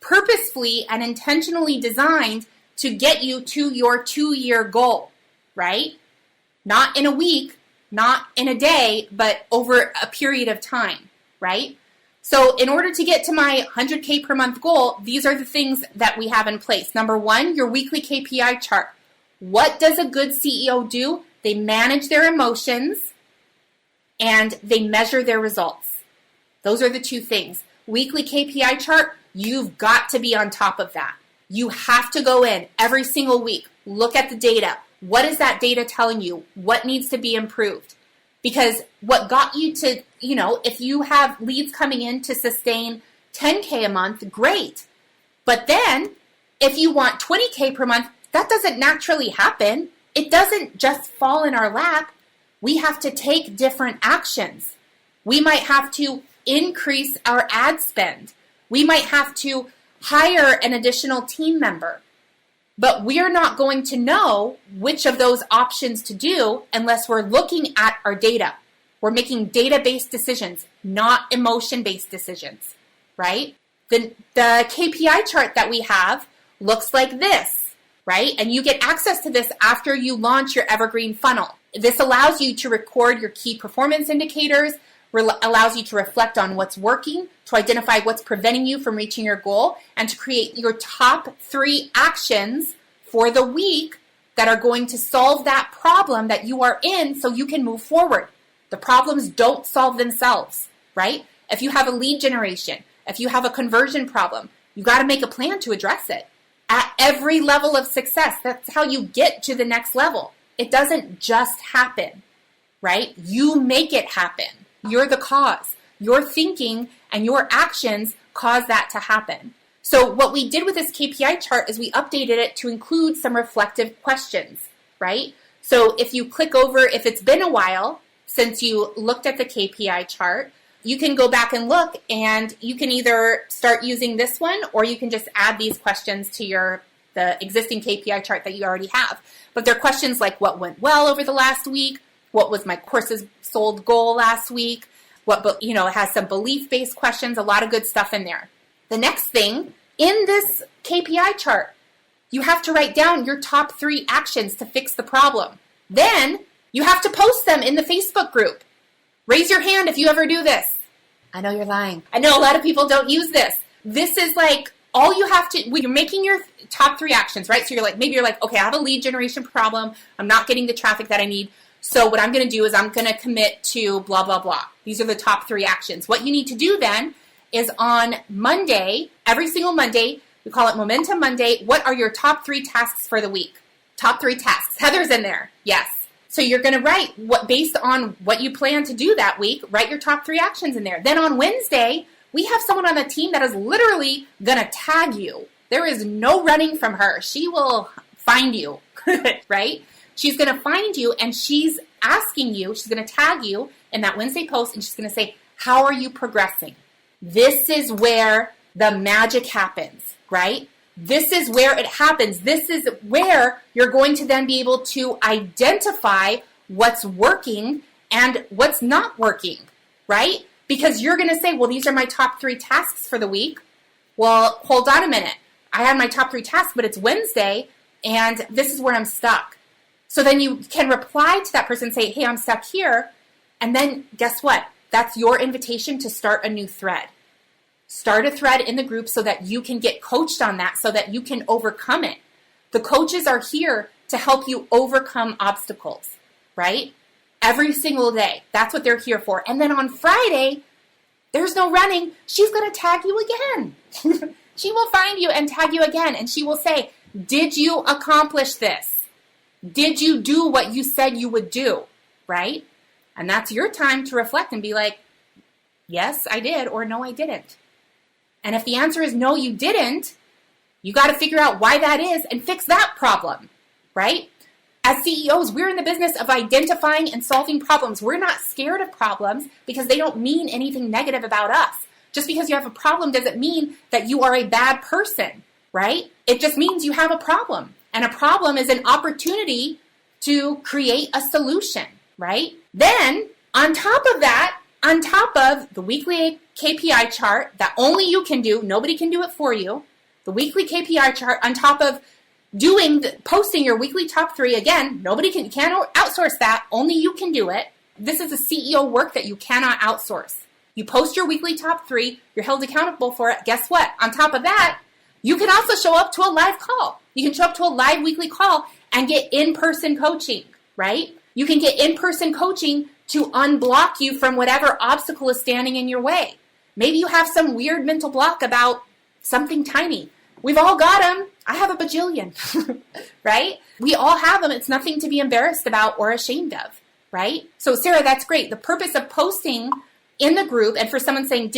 [SPEAKER 1] purposefully and intentionally designed to get you to your 2-year goal, right? Not in a week, not in a day, but over a period of time, right? So in order to get to my 100K per month goal, these are the things that we have in place. Number 1, your weekly KPI chart. What does a good CEO do? They manage their emotions and they measure their results. Those are the 2 things. Weekly KPI chart, you've got to be on top of that. You have to go in every single week, look at the data. What is that data telling you? What needs to be improved? Because what got you to, if you have leads coming in to sustain 10K a month, great. But then if you want 20K per month, that doesn't naturally happen. It doesn't just fall in our lap. We have to take different actions. We might have to increase our ad spend. We might have to hire an additional team member. But we're not going to know which of those options to do unless we're looking at our data. We're making data-based decisions, not emotion-based decisions, right? The KPI chart that we have looks like this, right? And you get access to this after you launch your Evergreen funnel. This allows you to record your key performance indicators, allows you to reflect on what's working, to identify what's preventing you from reaching your goal, and to create your top 3 actions for the week that are going to solve that problem that you are in so you can move forward. The problems don't solve themselves, right? If you have a lead generation, if you have a conversion problem, you got to make a plan to address it. At every level of success, that's how you get to the next level. It doesn't just happen, right? You make it happen. You're the cause. Your thinking and your actions cause that to happen. So what we did with this KPI chart is we updated it to include some reflective questions, right? So if you click over, if it's been a while since you looked at the KPI chart, you can go back and look, and you can either start using this one, or you can just add these questions to the existing KPI chart that you already have. But they're questions like, what went well over the last week? What was my courses sold goal last week? It has some belief-based questions, a lot of good stuff in there. The next thing, in this KPI chart, you have to write down your top 3 actions to fix the problem. Then you have to post them in the Facebook group. Raise your hand if you ever do this. I know you're lying. I know a lot of people don't use this. This is like all you have to, when you're making your top 3 actions, right? So maybe you're like, okay, I have a lead generation problem. I'm not getting the traffic that I need. So what I'm going to do is I'm going to commit to blah, blah, blah. These are the top 3 actions. What you need to do then is on Monday, every single Monday, we call it Momentum Monday. What are your top 3 tasks for the week? Top 3 tasks. Heather's in there. Yes. So you're going to write based on what you plan to do that week, write your top 3 actions in there. Then on Wednesday, we have someone on the team that is literally going to tag you. There is no running from her. She will find you, right? She's going to find you, and she's asking you, she's going to tag you in that Wednesday post, and she's going to say, how are you progressing? This is where the magic happens, right? This is where it happens. This is where you're going to then be able to identify what's working and what's not working, right? Because you're going to say, well, these are my top 3 tasks for the week. Well, hold on a minute. I have my top 3 tasks, but it's Wednesday, and this is where I'm stuck. So then you can reply to that person and say, hey, I'm stuck here. And then guess what? That's your invitation to start a new thread. Start a thread in the group so that you can get coached on that, so that you can overcome it. The coaches are here to help you overcome obstacles, right? Every single day. That's what they're here for. And then on Friday, there's no running. She's going to tag you again. She will find you and tag you again. And she will say, did you accomplish this? Did you do what you said you would do, right? And that's your time to reflect and be like, yes, I did, or no, I didn't. And if the answer is no, you didn't, you got to figure out why that is and fix that problem, right? As CEOs, we're in the business of identifying and solving problems. We're not scared of problems because they don't mean anything negative about us. Just because you have a problem doesn't mean that you are a bad person, right? It just means you have a problem. And a problem is an opportunity to create a solution, right? Then, on top of that, on top of the weekly KPI chart that only you can do, nobody can do it for you, the weekly KPI chart, on top of posting your weekly top 3, again, you can't outsource that, only you can do it. This is a CEO work that you cannot outsource. You post your weekly top 3, you're held accountable for it. Guess what? On top of that, you can also show up to a live call. You can show up to a live weekly call and get in-person coaching, right? You can get in-person coaching to unblock you from whatever obstacle is standing in your way. Maybe you have some weird mental block about something tiny. We've all got them. I have a bajillion, right? We all have them. It's nothing to be embarrassed about or ashamed of, right? So Sarah, that's great. The purpose of posting in the group, and for someone saying,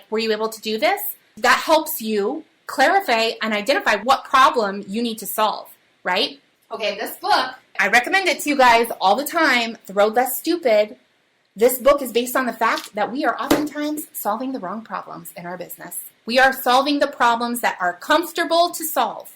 [SPEAKER 1] were you able to do this? That helps you clarify and identify what problem you need to solve, right? Okay, this book, I recommend it to you guys all the time, The Road Less Stupid. This book is based on the fact that we are oftentimes solving the wrong problems in our business. We are solving the problems that are comfortable to solve.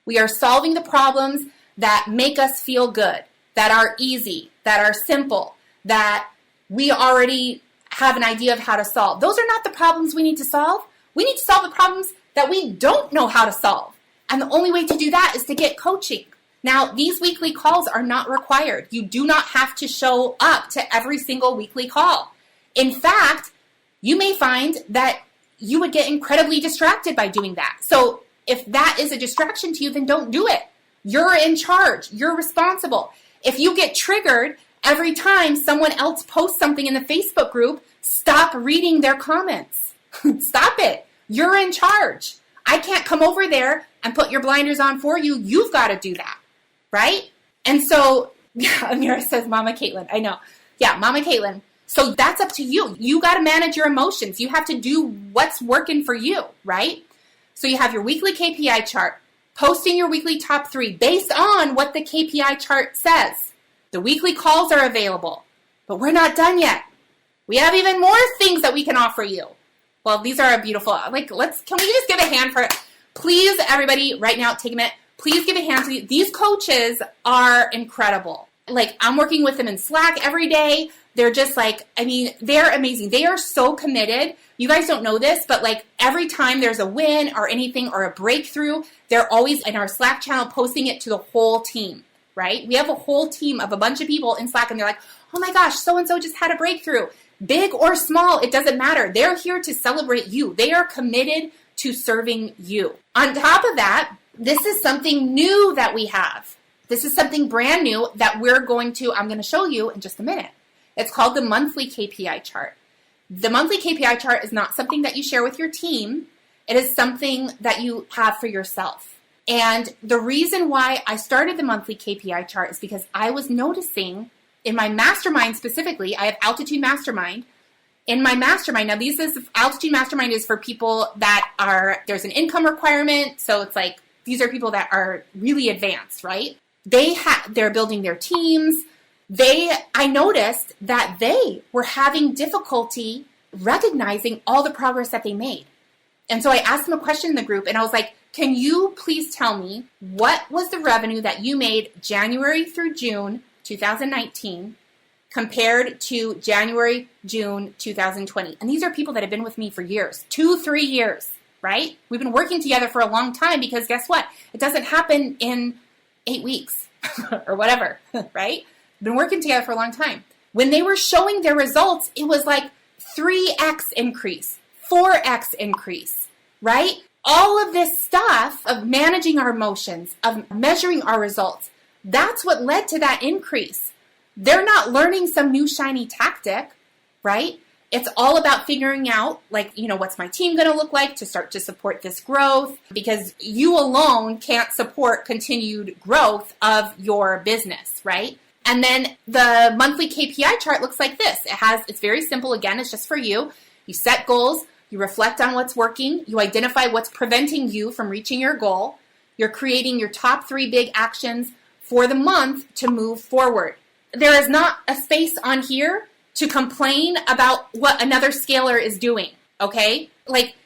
[SPEAKER 1] We are solving the problems that make us feel good, that are easy, that are simple, that we already have an idea of how to solve. Those are not the problems we need to solve. We need to solve the problems that we don't know how to solve. And the only way to do that is to get coaching. Now, these weekly calls are not required. You do not have to show up to every single weekly call. In fact, you may find that you would get incredibly distracted by doing that. So if that is a distraction to you, then don't do it. You're in charge. You're responsible. If you get triggered every time someone else posts something in the Facebook group, stop reading their comments. Stop it. You're in charge. I can't come over there and put your blinders on for you. You've got to do that, right? And so, Amira says, Mama Caitlin. I know. Yeah, Mama Caitlin. So that's up to you. You got to manage your emotions. You have to do what's working for you, right? So you have your weekly KPI chart, posting your weekly top 3 based on what the KPI chart says. The weekly calls are available, but we're not done yet. We have even more things that we can offer you. Well, these are beautiful. Can we just give a hand for it? Please, everybody, right now, take a minute. Please give a hand to these coaches are incredible. I'm working with them in Slack every day. They're just they're amazing. They are so committed. You guys don't know this, but every time there's a win or anything or a breakthrough, they're always in our Slack channel posting it to the whole team, right? We have a whole team of a bunch of people in Slack and they're like, oh my gosh, so-and-so just had a breakthrough. Big or small, it doesn't matter. They're here to celebrate you. They are committed to serving you. On top of that, this is something new that we have. This is something brand new that I'm going to show you in just a minute. It's called the monthly KPI chart. The monthly KPI chart is not something that you share with your team. It is something that you have for yourself. And the reason why I started the monthly KPI chart is because I was noticing in my mastermind specifically, I have Altitude Mastermind. In my mastermind, now Altitude Mastermind is for people that there's an income requirement. So it's these are people that are really advanced, right? They're building their teams. I noticed that they were having difficulty recognizing all the progress that they made. And so I asked them a question in the group and I was like, can you please tell me what was the revenue that you made January through June 2019 compared to January, June 2020? And these are people that have been with me for years, 2-3 years, right? We've been working together for a long time because guess what? It doesn't happen in 8 weeks or whatever, right? Been working together for a long time. When they were showing their results, it was 3x increase, 4x increase, right? All of this stuff of managing our emotions, of measuring our results, that's what led to that increase. They're not learning some new shiny tactic, right? It's all about figuring out, what's my team going to look like to start to support this growth? Because you alone can't support continued growth of your business, right? And then the monthly KPI chart looks like this. It's very simple. Again, it's just for you. You set goals. You reflect on what's working. You identify what's preventing you from reaching your goal. You're creating your top 3 big actions for the month to move forward. There is not a space on here to complain about what another scaler is doing, okay?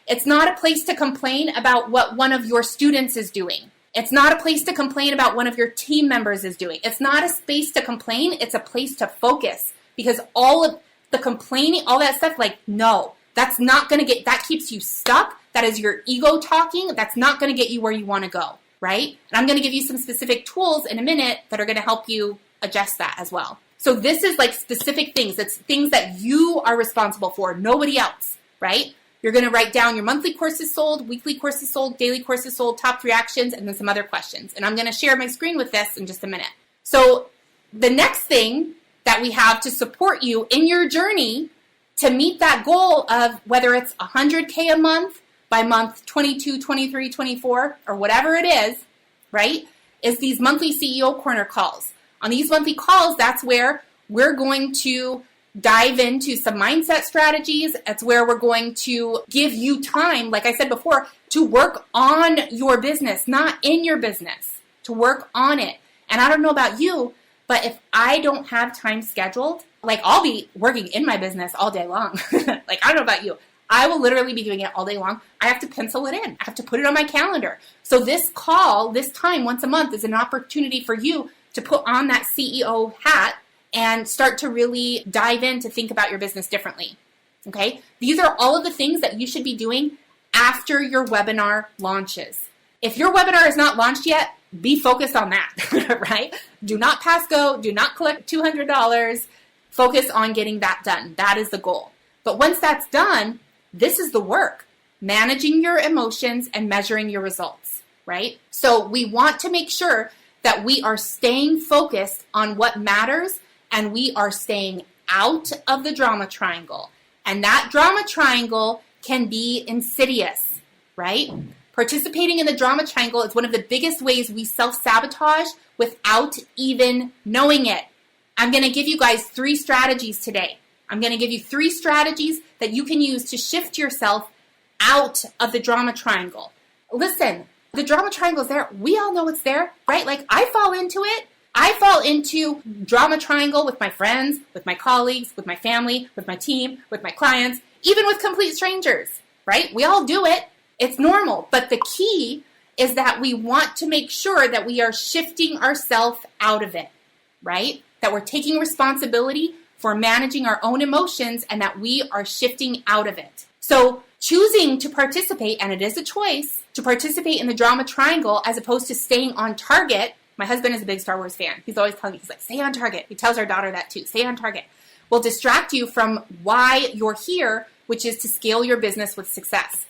[SPEAKER 1] It's not a place to complain about what one of your students is doing. It's not a place to complain about one of your team members is doing. It's not a space to complain. It's a place to focus because all of the complaining, all that stuff, no, that's not going to that keeps you stuck. That is your ego talking. That's not going to get you where you want to go, right? And I'm going to give you some specific tools in a minute that are going to help you adjust that as well. So this is specific things. It's things that you are responsible for, nobody else, right? You're going to write down your monthly courses sold, weekly courses sold, daily courses sold, top 3 actions, and then some other questions. And I'm going to share my screen with this in just a minute. So the next thing that we have to support you in your journey to meet that goal of whether it's $100K a month by month 22, 23, 24, or whatever it is, right, is these monthly CEO Corner calls. On these monthly calls, that's where we're going to dive into some mindset strategies. It's where we're going to give you time, like I said before, to work on your business, not in your business, to work on it. And I don't know about you, but if I don't have time scheduled, I'll be working in my business all day long. I don't know about you. I will literally be doing it all day long. I have to pencil it in. I have to put it on my calendar. So this call, this time once a month is an opportunity for you to put on that CEO hat and start to really dive in to think about your business differently, okay? These are all of the things that you should be doing after your webinar launches. If your webinar is not launched yet, be focused on that, right? Do not pass go. Do not collect $200. Focus on getting that done. That is the goal. But once that's done, this is the work. Managing your emotions and measuring your results, right? So we want to make sure that we are staying focused on what matters and we are staying out of the drama triangle. And that drama triangle can be insidious, right? Participating in the drama triangle is one of the biggest ways we self-sabotage without even knowing it. I'm going to give you guys 3 strategies today. I'm going to give you 3 strategies that you can use to shift yourself out of the drama triangle. Listen, the drama triangle is there. We all know it's there, right? Like, I fall into it. I fall into drama triangle with my friends, with my colleagues, with my family, with my team, with my clients, even with complete strangers, right? We all do it. It's normal. But the key is that we want to make sure that we are shifting ourselves out of it, right? That we're taking responsibility for managing our own emotions and that we are shifting out of it. So choosing to participate, and it is a choice, to participate in the drama triangle as opposed to staying on target. My husband is a big Star Wars fan. He's always telling me, he's like, stay on target. He tells our daughter that too, stay on target. Will distract you from why you're here, which is to scale your business with success.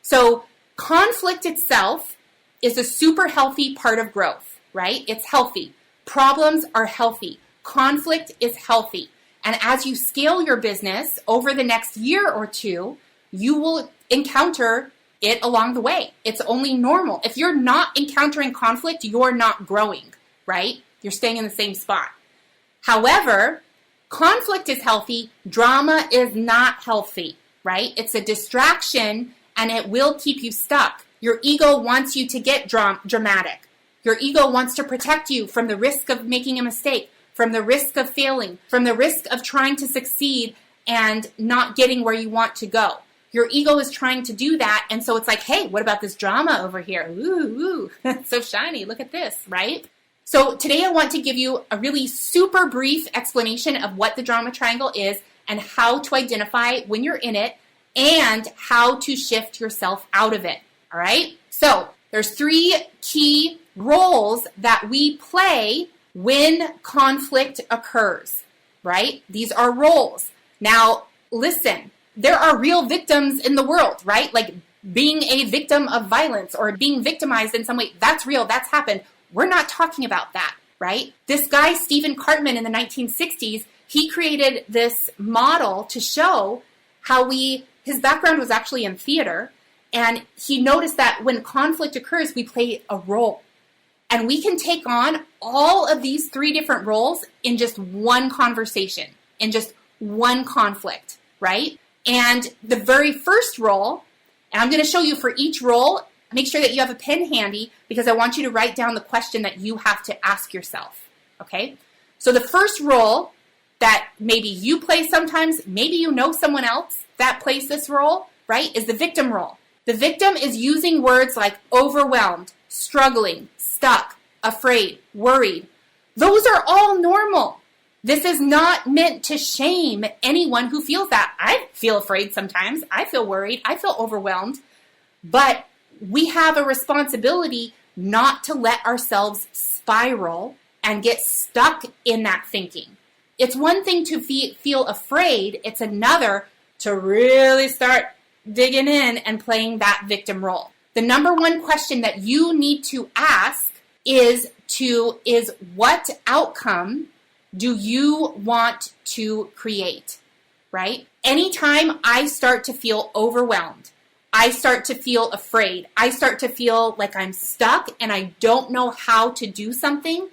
[SPEAKER 1] So conflict itself is a super healthy part of growth, right? It's healthy. Problems are healthy. Conflict is healthy. And as you scale your business over the next year or two, you will encounter it along the way. It's only normal. If you're not encountering conflict, you're not growing, right? You're staying in the same spot. However, conflict is healthy. Drama is not healthy, right? It's a distraction and it will keep you stuck. Your ego wants you to get dramatic. Your ego wants to protect you from the risk of making a mistake, from the risk of failing, from the risk of trying to succeed and not getting where you want to go. Your ego is trying to do that, and so it's like, hey, what about this drama over here? Ooh, it's so shiny. Look at this, right? So today I want to give you a really super brief explanation of what the drama triangle is and how to identify when you're in it and how to shift yourself out of it, all right? So there's 3 key roles that we play when conflict occurs, right? These are roles. Now, listen. There are real victims in the world, right? Like being a victim of violence or being victimized in some way. That's real. That's happened. We're not talking about that, right? This guy, Stephen Cartman, in the 1960s, he created this model to show how his background was actually in theater. And he noticed that when conflict occurs, we play a role. And we can take on all of these 3 different roles in just one conversation, in just one conflict, right? And the very first role, and I'm going to show you for each role, make sure that you have a pen handy because I want you to write down the question that you have to ask yourself, okay? So the first role that maybe you play sometimes, maybe you know someone else that plays this role, right, is the victim role. The victim is using words like overwhelmed, struggling, stuck, afraid, worried. Those are all normal. This is not meant to shame anyone who feels that. I feel afraid sometimes. I feel worried. I feel overwhelmed. But we have a responsibility not to let ourselves spiral and get stuck in that thinking. It's one thing to feel afraid. It's another to really start digging in and playing that victim role. The number one question that you need to ask is what outcome do you want to create, right? Anytime I start to feel overwhelmed, I start to feel afraid, I start to feel like I'm stuck and I don't know how to do something,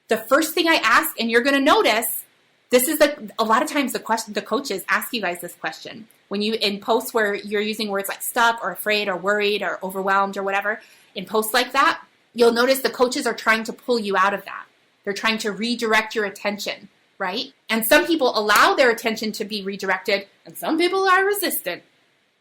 [SPEAKER 1] the first thing I ask, and you're going to notice, this is a lot of times the coaches ask you guys this question. When you, in posts where you're using words like stuck or afraid or worried or overwhelmed or whatever, in posts like that, you'll notice the coaches are trying to pull you out of that. They're trying to redirect your attention, right? And some people allow their attention to be redirected, and some people are resistant,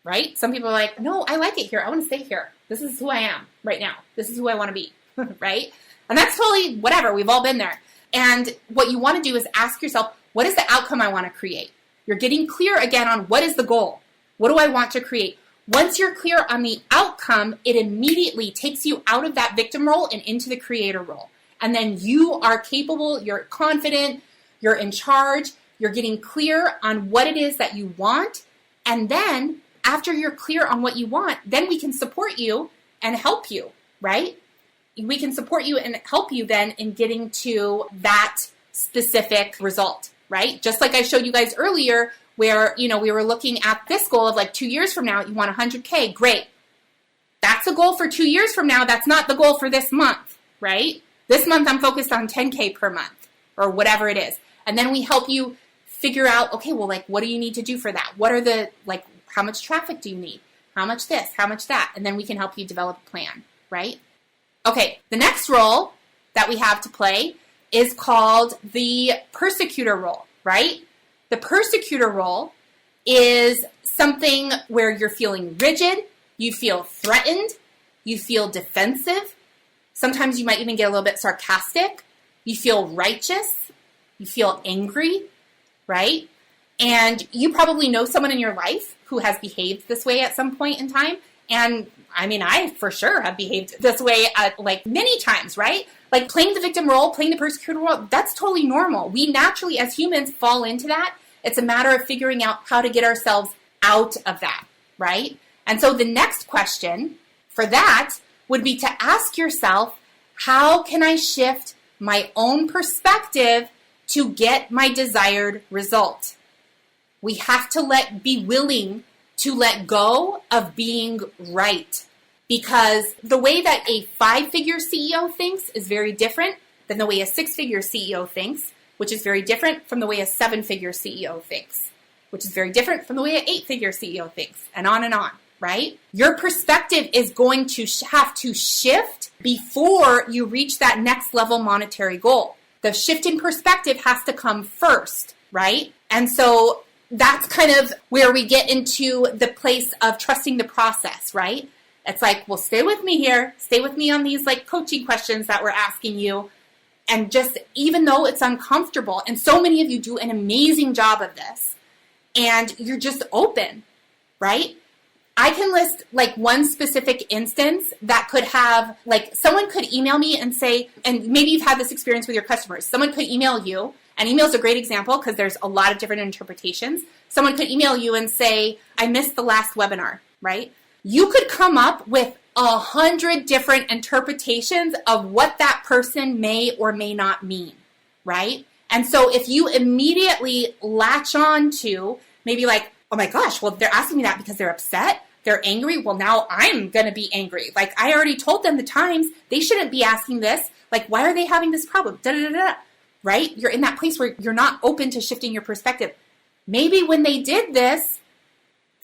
[SPEAKER 1] right? Some people are like, no, I like it here. I want to stay here. This is who I am right now. This is who I want to be, right? And that's totally whatever. We've all been there. And what you want to do is ask yourself, what is the outcome I want to create? You're getting clear again on what is the goal? What do I want to create? Once you're clear on the outcome, it immediately takes you out of that victim role and into the creator role. And then you are capable, you're confident, you're in charge, you're getting clear on what it is that you want. And then after you're clear on what you want, then we can support you and help you, right? We can support you and help you then in getting to that specific result, right? Just like I showed you guys earlier where, we were looking at this goal of like 2 years from now, you want 100K, great. That's a goal for 2 years from now. That's not the goal for this month, right? This month I'm focused on 10K per month or whatever it is. And then we help you figure out, okay, well, like, what do you need to do for that? What are how much traffic do you need? How much this? How much that? And then we can help you develop a plan, right? Okay, the next role that we have to play is called the persecutor role, right? The persecutor role is something where you're feeling rigid, you feel threatened, you feel defensive. Sometimes you might even get a little bit sarcastic. You feel righteous, you feel angry, right? And you probably know someone in your life who has behaved this way at some point in time. And I mean, I for sure have behaved this way like many times, right? Like playing the victim role, playing the persecutor role, that's totally normal. We naturally, as humans, fall into that. It's a matter of figuring out how to get ourselves out of that, right? And so the next question for that would be to ask yourself, how can I shift my own perspective to get my desired result? We have to be willing to let go of being right, because the way that a 5-figure CEO thinks is very different than the way a 6-figure CEO thinks, which is very different from the way a 7-figure CEO thinks, which is very different from the way an 8-figure CEO thinks, and on, right? Your perspective is going to have to shift before you reach that next level monetary goal. The shift in perspective has to come first, right? And so that's kind of where we get into the place of trusting the process, right? It's like, well, stay with me here. Stay with me on these like coaching questions that we're asking you. And just, even though it's uncomfortable, and so many of you do an amazing job of this, and you're just open, right? I can list like one specific instance that could have, like, someone could email me and say, and maybe you've had this experience with your customers. Someone could email you, and email is a great example because there's a lot of different interpretations. Someone could email you and say, I missed the last webinar, right? You could come up with 100 different interpretations of what that person may or may not mean, right? And so if you immediately latch on to maybe like, oh my gosh, well, they're asking me that because they're upset, they're angry, well, now I'm going to be angry. Like, I already told them the times, they shouldn't be asking this. Like, why are they having this problem? Da-da-da-da. Right? You're in that place where you're not open to shifting your perspective. Maybe when they did this,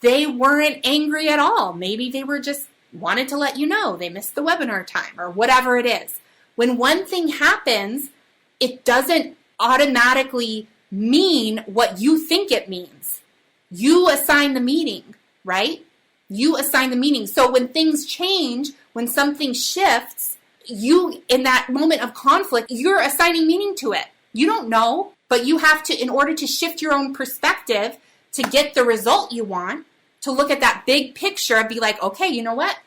[SPEAKER 1] they weren't angry at all. Maybe they were just wanted to let you know they missed the webinar time or whatever it is. When one thing happens, it doesn't automatically mean what you think it means. You assign the meaning, right? You assign the meaning. So when things change, when something shifts, you, in that moment of conflict, you're assigning meaning to it. You don't know, but you have to, in order to shift your own perspective to get the result you want, to look at that big picture and be like, okay, you know what?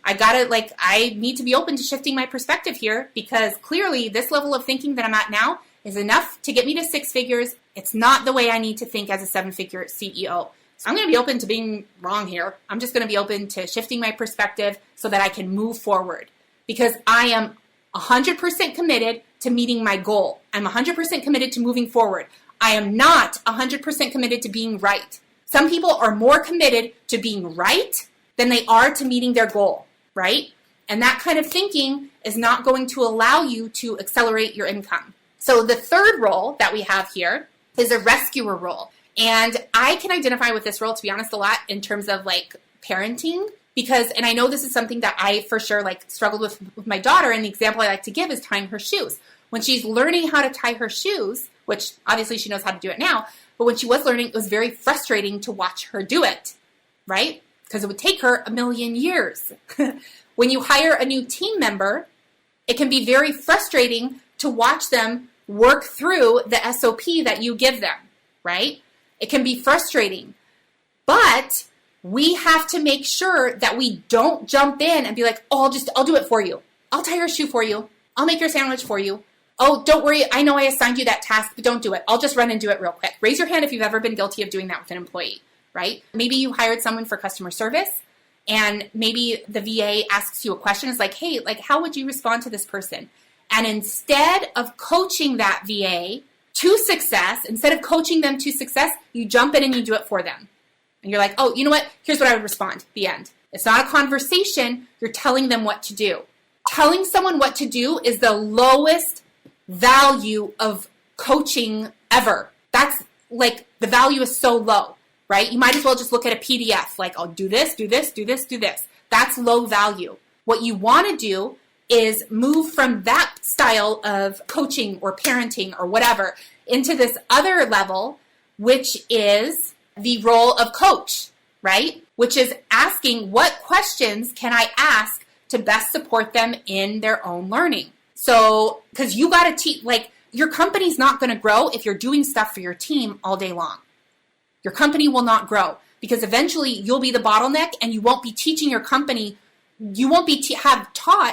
[SPEAKER 1] I need to be open to shifting my perspective here, because clearly this level of thinking that I'm at now is enough to get me to 6 figures. It's not the way I need to think as a 7-figure CEO. So I'm going to be open to being wrong here. I'm just going to be open to shifting my perspective so that I can move forward, because I am 100% committed to meeting my goal. I'm 100% committed to moving forward. I am not 100% committed to being right. Some people are more committed to being right than they are to meeting their goal, right? And that kind of thinking is not going to allow you to accelerate your income. So the third role that we have here is a rescuer role. And I can identify with this role, to be honest, a lot in terms of like parenting, because, and I know this is something that I for sure like struggled with my daughter, and the example I like to give is tying her shoes. When she's learning how to tie her shoes, which obviously she knows how to do it now, but when she was learning, it was very frustrating to watch her do it, right? Because it would take her a million years. When you hire a new team member, it can be very frustrating to watch them work through the SOP that you give them, right? It can be frustrating, but we have to make sure that we don't jump in and be like, oh, I'll do it for you. I'll tie your shoe for you. I'll make your sandwich for you. Oh, don't worry. I know I assigned you that task, but don't do it. I'll just run and do it real quick. Raise your hand if you've ever been guilty of doing that with an employee, right? Maybe you hired someone for customer service, and maybe the VA asks you a question. It's like, hey, like, how would you respond to this person? And instead of coaching that VA to success, instead of coaching them to success, you jump in and you do it for them. And you're like, oh, you know what? Here's what I would respond. The end. It's not a conversation. You're telling them what to do. Telling someone what to do is the lowest value of coaching ever. That's like, the value is so low. right? You might as well just look at a PDF, like, I'll do this, do this, do this, do this. That's low value. What you want to do is move from that style of coaching or parenting or whatever into this other level, which is the role of coach, right? Which is asking, what questions can I ask to best support them in their own learning? So, because you got to teach, like, your company's not going to grow if you're doing stuff for your team all day long. Your company will not grow because eventually you'll be the bottleneck and you won't be teaching your company. You won't be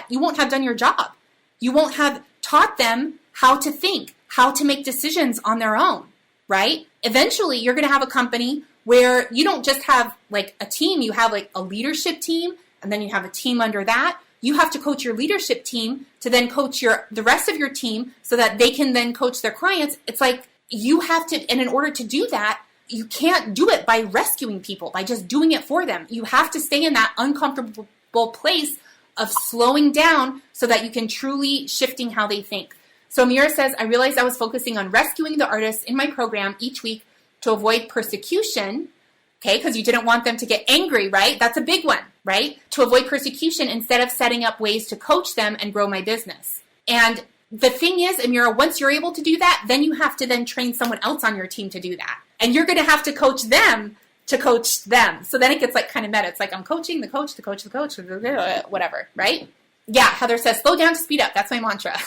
[SPEAKER 1] you won't have done your job. You won't have taught them how to think, how to make decisions on their own, right? Eventually you're going to have a company where you don't just have like a team, you have like a leadership team, and then you have a team under that. You have to coach your leadership team to then coach the rest of your team so that they can then coach their clients. It's like you have to, and in order to do that, you can't do it by rescuing people, by just doing it for them. You have to stay in that uncomfortable place of slowing down so that you can truly shifting how they think. So Mira says, I realized I was focusing on rescuing the artists in my program each week to avoid persecution, okay, because you didn't want them to get angry, right? That's a big one, right? To avoid persecution instead of setting up ways to coach them and grow my business. And the thing is, Amira, once you're able to do that, then you have to then train someone else on your team to do that. And you're going to have to coach them to coach them. So then it gets like kind of meta. It's like I'm coaching the coach, whatever, right? Yeah, Heather says, slow down to speed up. That's my mantra.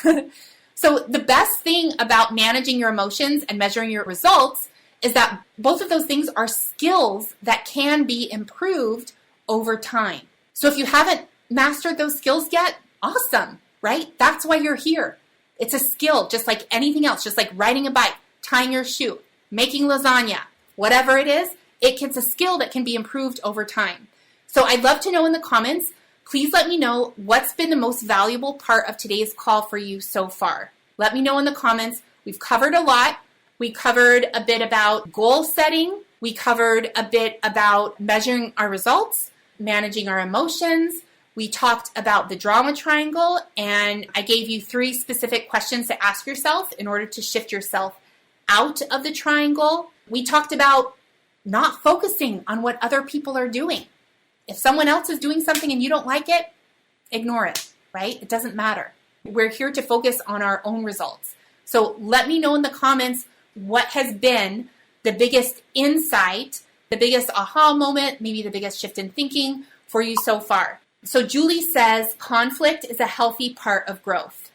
[SPEAKER 1] So the best thing about managing your emotions and measuring your results is that both of those things are skills that can be improved over time. So if you haven't mastered those skills yet, awesome, right? That's why you're here. It's a skill, just like anything else, just like riding a bike, tying your shoe, making lasagna, whatever it is, it's a skill that can be improved over time. So I'd love to know in the comments, please let me know what's been the most valuable part of today's call for you so far. Let me know in the comments. We've covered a lot. We covered a bit about goal setting. We covered a bit about measuring our results, managing our emotions. We talked about the drama triangle, and I gave you 3 specific questions to ask yourself in order to shift yourself out of the triangle. We talked about not focusing on what other people are doing. If someone else is doing something and you don't like it, ignore it, right? It doesn't matter. We're here to focus on our own results. So let me know in the comments what has been the biggest insight, the biggest aha moment, maybe the biggest shift in thinking for you so far. So Julie says, conflict is a healthy part of growth.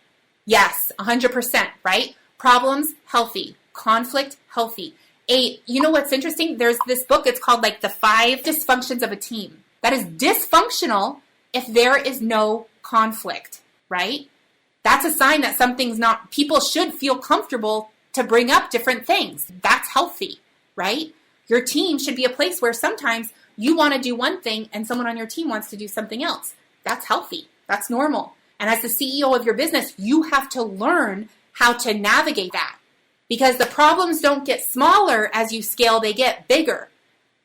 [SPEAKER 1] Yes, 100%, right? Problems, healthy. Conflict, healthy. You know what's interesting? There's this book, it's called like the 5 dysfunctions of a team. That is dysfunctional if there is no conflict, right? That's a sign that something's not, people should feel comfortable to bring up different things. That's healthy, right? Your team should be a place where sometimes you want to do one thing and someone on your team wants to do something else. That's healthy. That's normal. And as the CEO of your business, you have to learn how to navigate that. Because the problems don't get smaller as you scale, they get bigger.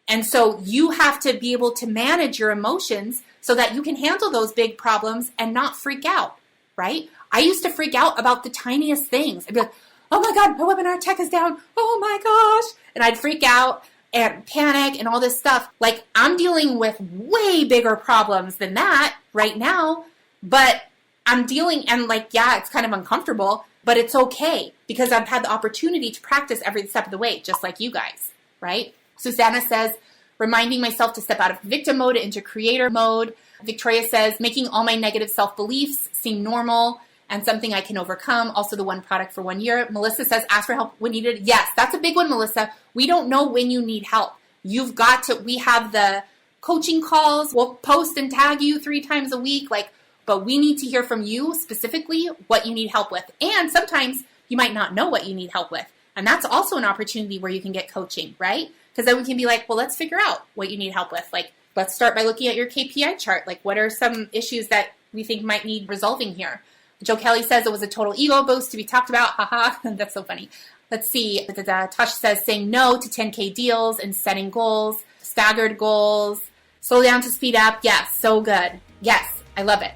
[SPEAKER 1] And so you have to be able to manage your emotions so that you can handle those big problems and not freak out, right? I used to freak out about the tiniest things. I'd be like, oh my God, my webinar tech is down. Oh my gosh. And I'd freak out and panic and all this stuff. Like I'm dealing with way bigger problems than that right now, but I'm dealing and like, yeah, it's kind of uncomfortable, but it's okay because I've had the opportunity to practice every step of the way, just like you guys, right? Susanna says, reminding myself to step out of victim mode into creator mode. Victoria says, making all my negative self-beliefs seem normal and something I can overcome. Also the one product for 1 year. Melissa says, ask for help when needed. Yes, that's a big one, Melissa. We don't know when you need help. You've got to, we have the coaching calls. We'll post and tag you 3 times a week. But we need to hear from you specifically what you need help with. And sometimes you might not know what you need help with. And that's also an opportunity where you can get coaching, right? Because then we can be like, well, let's figure out what you need help with. Like, let's start by looking at your KPI chart. Like, what are some issues that we think might need resolving here? Joe Kelly says it was a total ego boost to be talked about. Haha, that's so funny. Let's see. Tasha says saying no to 10K deals and setting goals, staggered goals, slow down to speed up. Yes, so good. Yes, I love it.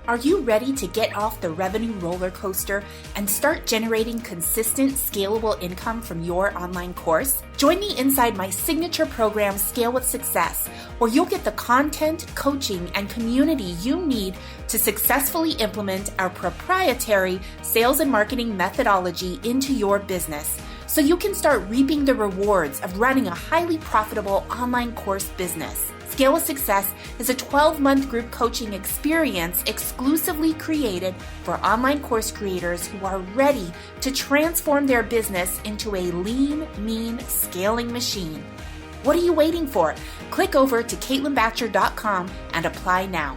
[SPEAKER 1] Are you ready to get off the revenue roller coaster and start generating consistent, scalable income from your online course? Join me inside my signature program, Scale with Success, where you'll get the content, coaching, and community you need to successfully implement our proprietary sales and marketing methodology into your business, so you can start reaping the rewards of running a highly profitable online course business. Scale with Success is a 12-month group coaching experience exclusively created for online course creators who are ready to transform their business into a lean, mean, scaling machine. What are you waiting for? Click over to CaitlinBatcher.com and apply now.